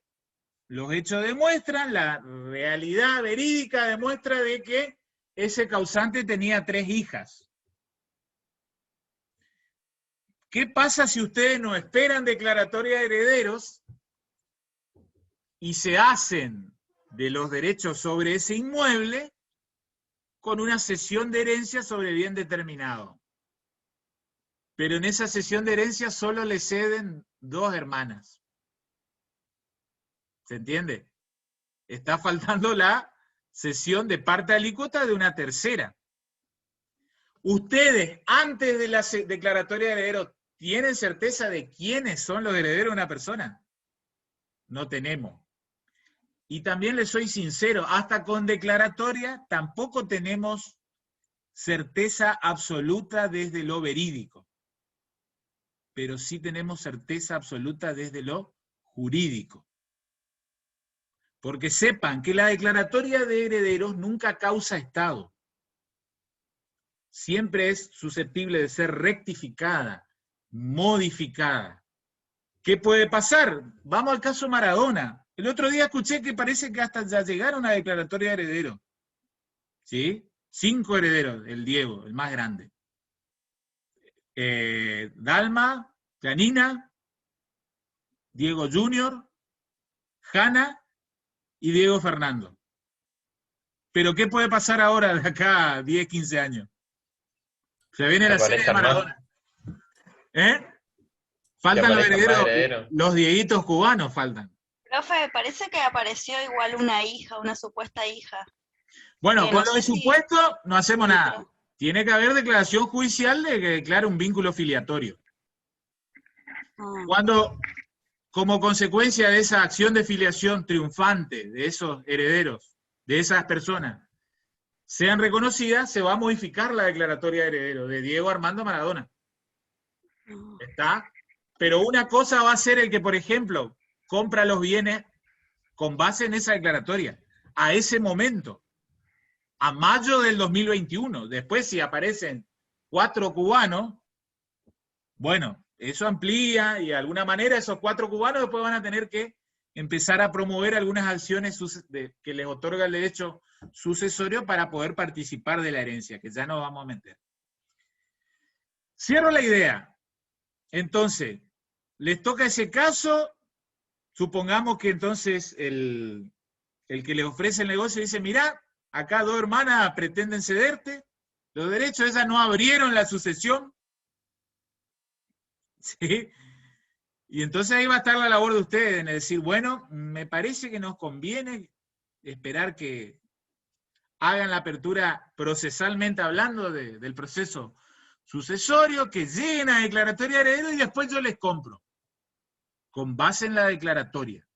los hechos demuestran, la realidad verídica demuestra de que ese causante tenía 3 hijas. ¿Qué pasa si ustedes no esperan declaratoria de herederos y se hacen de los derechos sobre ese inmueble con una cesión de herencia sobre bien determinado. Pero en esa cesión de herencia solo le ceden 2 hermanas. ¿Se entiende? Está faltando la cesión de parte alícuota de una tercera. Ustedes, antes de la declaratoria de herederos, ¿tienen certeza de quiénes son los herederos de una persona? No tenemos. Y también les soy sincero, hasta con declaratoria tampoco tenemos certeza absoluta desde lo verídico. Pero sí tenemos certeza absoluta desde lo jurídico. Porque sepan que la declaratoria de herederos nunca causa estado. Siempre es susceptible de ser rectificada, modificada. ¿Qué puede pasar? Vamos al caso Maradona. El otro día escuché que parece que hasta ya llegaron a declaratoria de herederos. ¿Sí? 5 herederos, el Diego, el más grande. Dalma, Janina, Diego Junior, Hanna y Diego Fernando. Pero ¿qué puede pasar ahora de acá a 10, 15 años? Se viene la serie de Maradona. Faltan los herederos, los dieguitos cubanos faltan. Profe, parece que apareció igual una hija, una supuesta hija. Bueno, con no lo de sé si- supuesto no hacemos Sí, nada. pero- Tiene que haber declaración judicial de que declare un vínculo filiatorio. Cuando, como consecuencia de esa acción de filiación triunfante de esos herederos, de esas personas, sean reconocidas, se va a modificar la declaratoria de heredero de Diego Armando Maradona. ¿Está? Pero una cosa va a ser el que, por ejemplo, compra los bienes con base en esa declaratoria, a ese momento, a mayo del 2021. Después, si aparecen 4 cubanos, bueno, eso amplía y de alguna manera esos 4 cubanos después van a tener que empezar a promover algunas acciones que les otorga el derecho sucesorio para poder participar de la herencia, que ya nos vamos a meter. Cierro la idea. Entonces, les toca ese caso, supongamos que entonces el que les ofrece el negocio dice, mirá, acá 2 hermanas pretenden cederte, los derechos de esas no abrieron la sucesión, ¿sí? Y entonces ahí va a estar la labor de ustedes en decir, bueno, me parece que nos conviene esperar que hagan la apertura procesalmente hablando del proceso sucesorio, que lleguen a declaratoria de heredero y después yo les compro, con base en la declaratoria.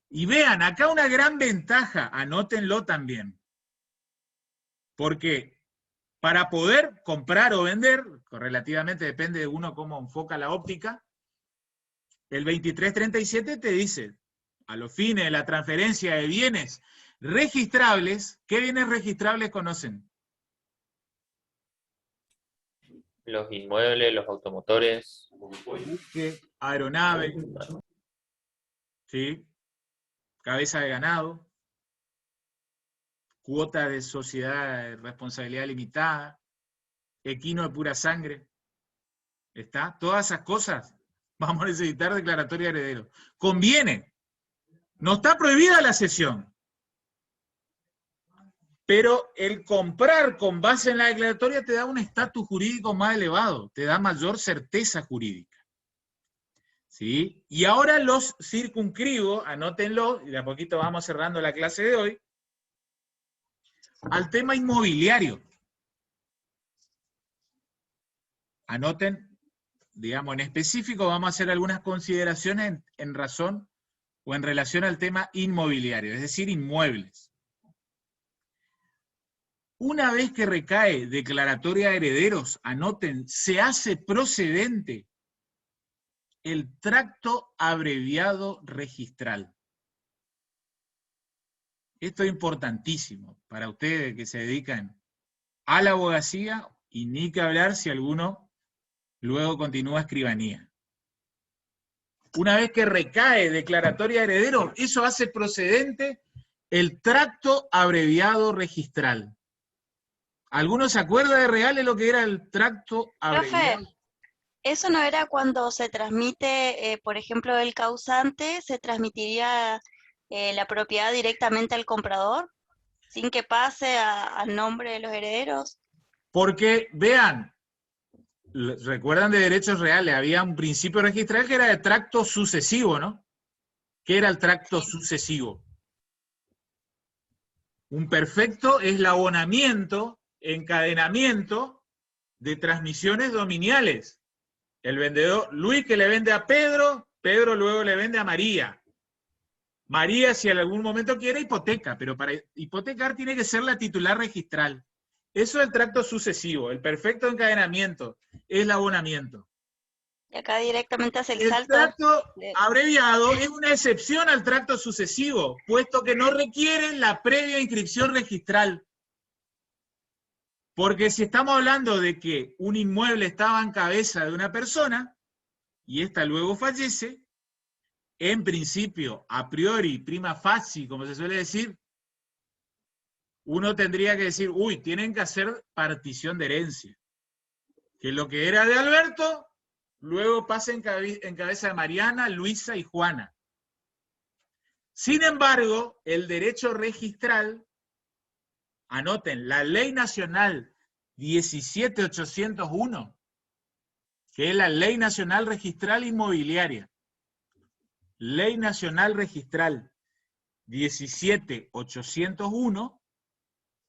Y vean, acá una gran ventaja, anótenlo también, porque para poder comprar o vender, relativamente depende de uno cómo enfoca la óptica, el 2337 te dice, a los fines de la transferencia de bienes registrables, ¿qué bienes registrables conocen? Los inmuebles, los automotores. Aeronave, ¿sí? Cabeza de ganado, cuota de sociedad de responsabilidad limitada, equino de pura sangre, ¿está? Todas esas cosas vamos a necesitar declaratoria de heredero. Conviene. No está prohibida la cesión. Pero el comprar con base en la declaratoria te da un estatus jurídico más elevado, te da mayor certeza jurídica. ¿Sí? Y ahora los circunscribo, anótenlo, y de a poquito vamos cerrando la clase de hoy, al tema inmobiliario. Anoten, digamos, en específico vamos a hacer algunas consideraciones en razón o en relación al tema inmobiliario, es decir, inmuebles. Una vez que recae declaratoria de herederos, anoten, se hace procedente el tracto abreviado registral. Esto es importantísimo para ustedes que se dedican a la abogacía y ni que hablar si alguno luego continúa escribanía. Una vez que recae declaratoria de herederos, eso hace procedente el tracto abreviado registral. ¿Alguno se acuerda de real de lo que era el tracto abreviado? Profe, ¿eso no era cuando se transmite, por ejemplo, el causante, se transmitiría la propiedad directamente al comprador? sin que pase al nombre de los herederos. Porque, vean, recuerdan de derechos reales, había un principio registral que era de tracto sucesivo, ¿no? ¿Qué era el tracto sucesivo? Un perfecto eslabonamiento, encadenamiento de transmisiones dominiales. El vendedor, Luis que le vende a Pedro, Pedro luego le vende a María. María, si en algún momento quiere, hipoteca, pero para hipotecar tiene que ser la titular registral. Eso es el tracto sucesivo, el perfecto encadenamiento, eslabonamiento. Y acá directamente hace el El salto. tracto abreviado es una excepción al tracto sucesivo, puesto que no requiere la previa inscripción registral. Porque si estamos hablando de que un inmueble estaba en cabeza de una persona, y ésta luego fallece, en principio, a priori, prima facie, como se suele decir, uno tendría que decir, uy, tienen que hacer partición de herencia. Que lo que era de Alberto, luego pasa en cabeza de Mariana, Luisa y Juana. Sin embargo, el derecho registral, anoten, la Ley Nacional 17.801, que es la Ley Nacional Registral Inmobiliaria. Ley Nacional Registral 17.801,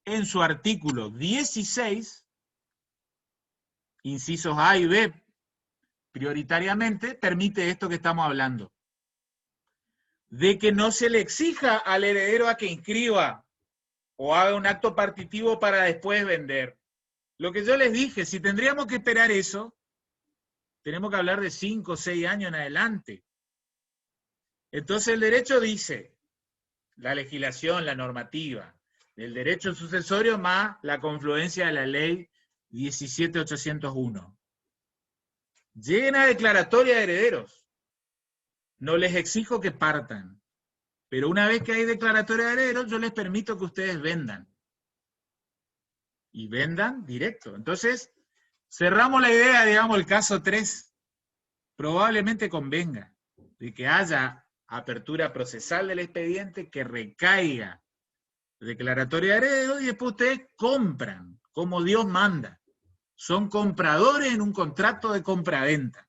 en su artículo 16, incisos A y B, prioritariamente, permite esto que estamos hablando. De que no se le exija al heredero a que inscriba o haga un acto partitivo para después vender. Lo que yo les dije, si tendríamos que esperar eso, tenemos que hablar de 5 o 6 años en adelante. Entonces el derecho dice, la legislación, la normativa, del derecho sucesorio más la confluencia de la ley 17.801. Lleguen a declaratoria de herederos. No les exijo que partan. Pero una vez que hay declaratoria de herederos, yo les permito que ustedes vendan. Y vendan directo. Entonces, cerramos la idea, digamos, el caso 3. Probablemente convenga de que haya apertura procesal del expediente, que recaiga declaratoria de herederos, y después ustedes compran, como Dios manda. Son compradores en un contrato de compraventa.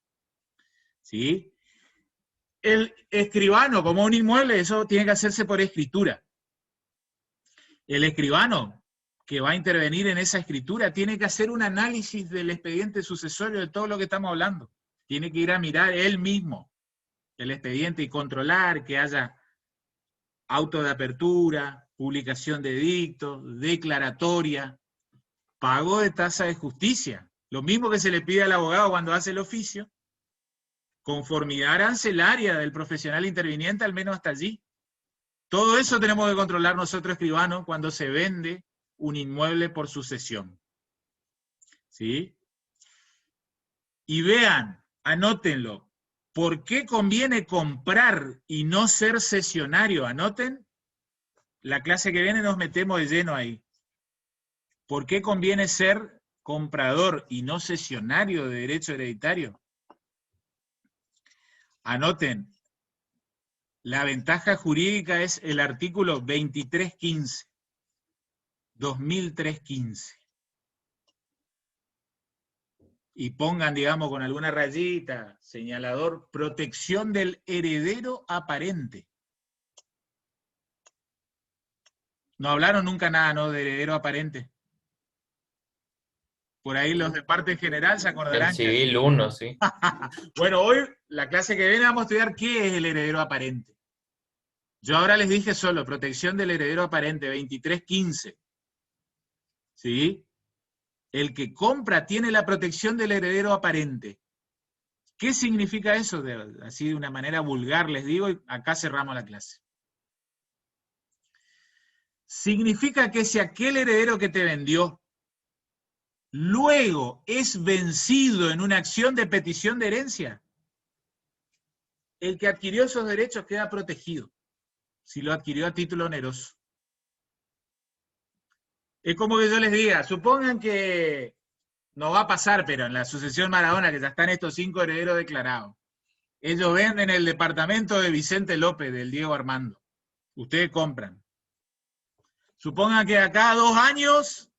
¿Sí? El escribano, como un inmueble, eso tiene que hacerse por escritura. El escribano que va a intervenir en esa escritura tiene que hacer un análisis del expediente sucesorio de todo lo que estamos hablando. Tiene que ir a mirar él mismo el expediente y controlar que haya auto de apertura, publicación de edicto, declaratoria, pago de tasa de justicia. Lo mismo que se le pide al abogado cuando hace el oficio. Conformidad arancelaria del profesional interviniente, al menos hasta allí. Todo eso tenemos que controlar nosotros, escribanos, cuando se vende un inmueble por sucesión. ¿Sí? Y vean, anótenlo. ¿Por qué conviene comprar y no ser cesionario? Anoten. La clase que viene nos metemos de lleno ahí. ¿Por qué conviene ser comprador y no cesionario de derecho hereditario? Anoten, la ventaja jurídica es el artículo 2315, 2003-15. Y pongan, digamos, con alguna rayita, señalador, protección del heredero aparente. No hablaron nunca nada, ¿no?, de heredero aparente. Por ahí los de parte general se acordarán. El civil 1, sí. Bueno, hoy, la clase que viene, vamos a estudiar qué es el heredero aparente. Yo ahora les dije solo, protección del heredero aparente, 2315. ¿Sí? El que compra tiene la protección del heredero aparente. ¿Qué significa eso? Así de una manera vulgar les digo, y acá cerramos la clase. Significa que si aquel heredero que te vendió luego es vencido en una acción de petición de herencia, el que adquirió esos derechos queda protegido, si lo adquirió a título oneroso. Es como que yo les diga, supongan que no va a pasar, pero en la sucesión Maradona, que ya están estos 5 herederos declarados, ellos venden el departamento de Vicente López, del Diego Armando. Ustedes compran. Supongan que a cada 2 años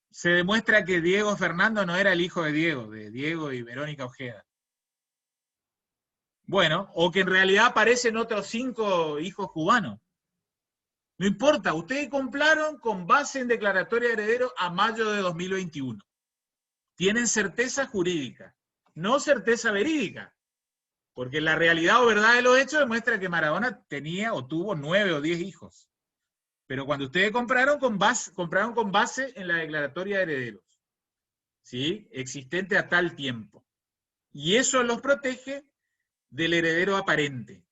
se demuestra que Diego Fernando no era el hijo de Diego y Verónica Ojeda. Bueno, o que en realidad aparecen otros 5 hijos cubanos. No importa, ustedes compraron con base en declaratoria de herederos a mayo de 2021. Tienen certeza jurídica, no certeza verídica. Porque la realidad o verdad de los hechos demuestra que Maradona tenía o tuvo 9 o 10 hijos. Pero cuando ustedes compraron con base en la declaratoria de herederos, ¿sí? Existente a tal tiempo. Y eso los protege del heredero aparente.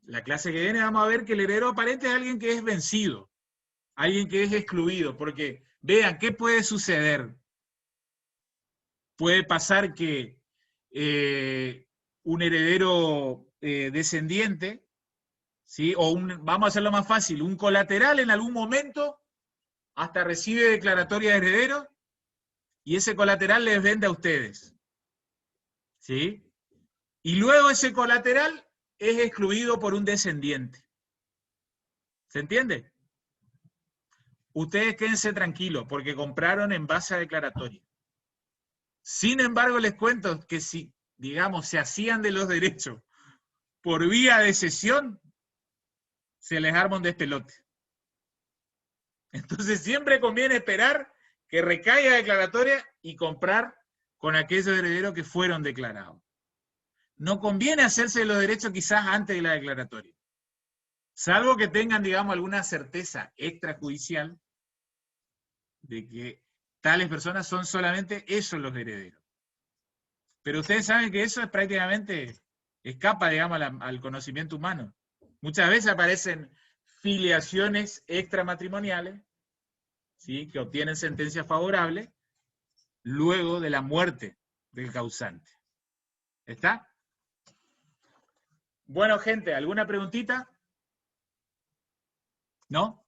La clase que viene vamos a ver que el heredero aparente es alguien que es vencido, alguien que es excluido, porque vean, ¿qué puede suceder? Puede pasar que un heredero descendiente, ¿sí? O vamos a hacerlo más fácil, un colateral en algún momento hasta recibe declaratoria de heredero y ese colateral les vende a ustedes, ¿sí? Y luego ese colateral es excluido por un descendiente. ¿Se entiende? Ustedes quédense tranquilos porque compraron en base a declaratoria. Sin embargo, les cuento que si, digamos, se hacían de los derechos por vía de cesión, se les arma un despelote. Entonces siempre conviene esperar que recaiga declaratoria y comprar con aquellos herederos que fueron declarados. No conviene hacerse de los derechos quizás antes de la declaratoria. Salvo que tengan, digamos, alguna certeza extrajudicial de que tales personas son solamente esos los herederos. Pero ustedes saben que eso es prácticamente, escapa, digamos, al conocimiento humano. Muchas veces aparecen filiaciones extramatrimoniales, ¿sí? Que obtienen sentencias favorables luego de la muerte del causante. ¿Está? Bueno, gente, ¿alguna preguntita? ¿No?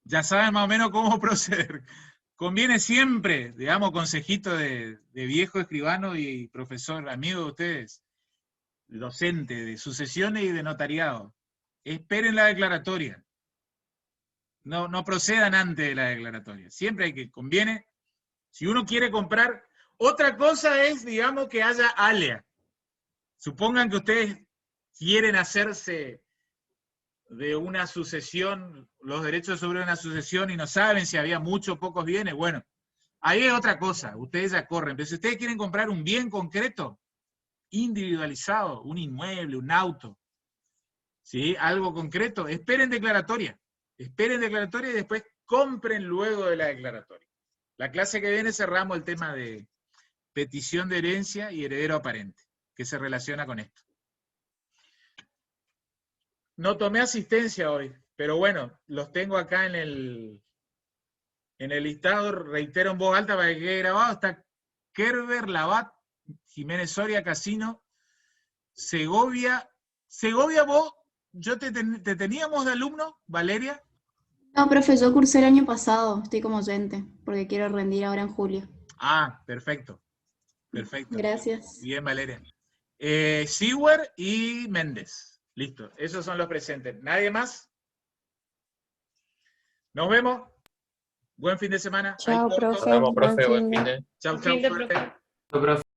Ya saben más o menos cómo proceder. Conviene siempre, digamos, consejito de viejo escribano y profesor, amigo de ustedes, docente de sucesiones y de notariado. Esperen la declaratoria. No procedan antes de la declaratoria. Siempre conviene, si uno quiere comprar, otra cosa es, digamos, que haya alea. Supongan que ustedes quieren hacerse de una sucesión, los derechos sobre una sucesión y no saben si había muchos o pocos bienes, bueno, ahí es otra cosa, ustedes ya corren. Pero si ustedes quieren comprar un bien concreto, individualizado, un inmueble, un auto, ¿sí? Algo concreto, esperen declaratoria y después compren luego de la declaratoria. La clase que viene cerramos el tema de petición de herencia y heredero aparente, que se relaciona con esto. No tomé asistencia hoy, pero bueno, los tengo acá en el listado, reitero en voz alta para que quede grabado, está Kerber, Labat, Jiménez Soria, Casino, Segovia. Segovia, vos, te teníamos de alumno, Valeria. No, profe, yo cursé el año pasado, estoy como oyente, porque quiero rendir ahora en julio. Ah, perfecto. Perfecto. Gracias. Bien, Valeria. Siwer y Méndez. Listo, esos son los presentes. ¿Nadie más? Nos vemos. Buen fin de semana. Chao, Ahí corto. Nos profe. vemos, profe, Buen buen fin fin de- de... Chau, Buen fin chau. de, Suerte. profe.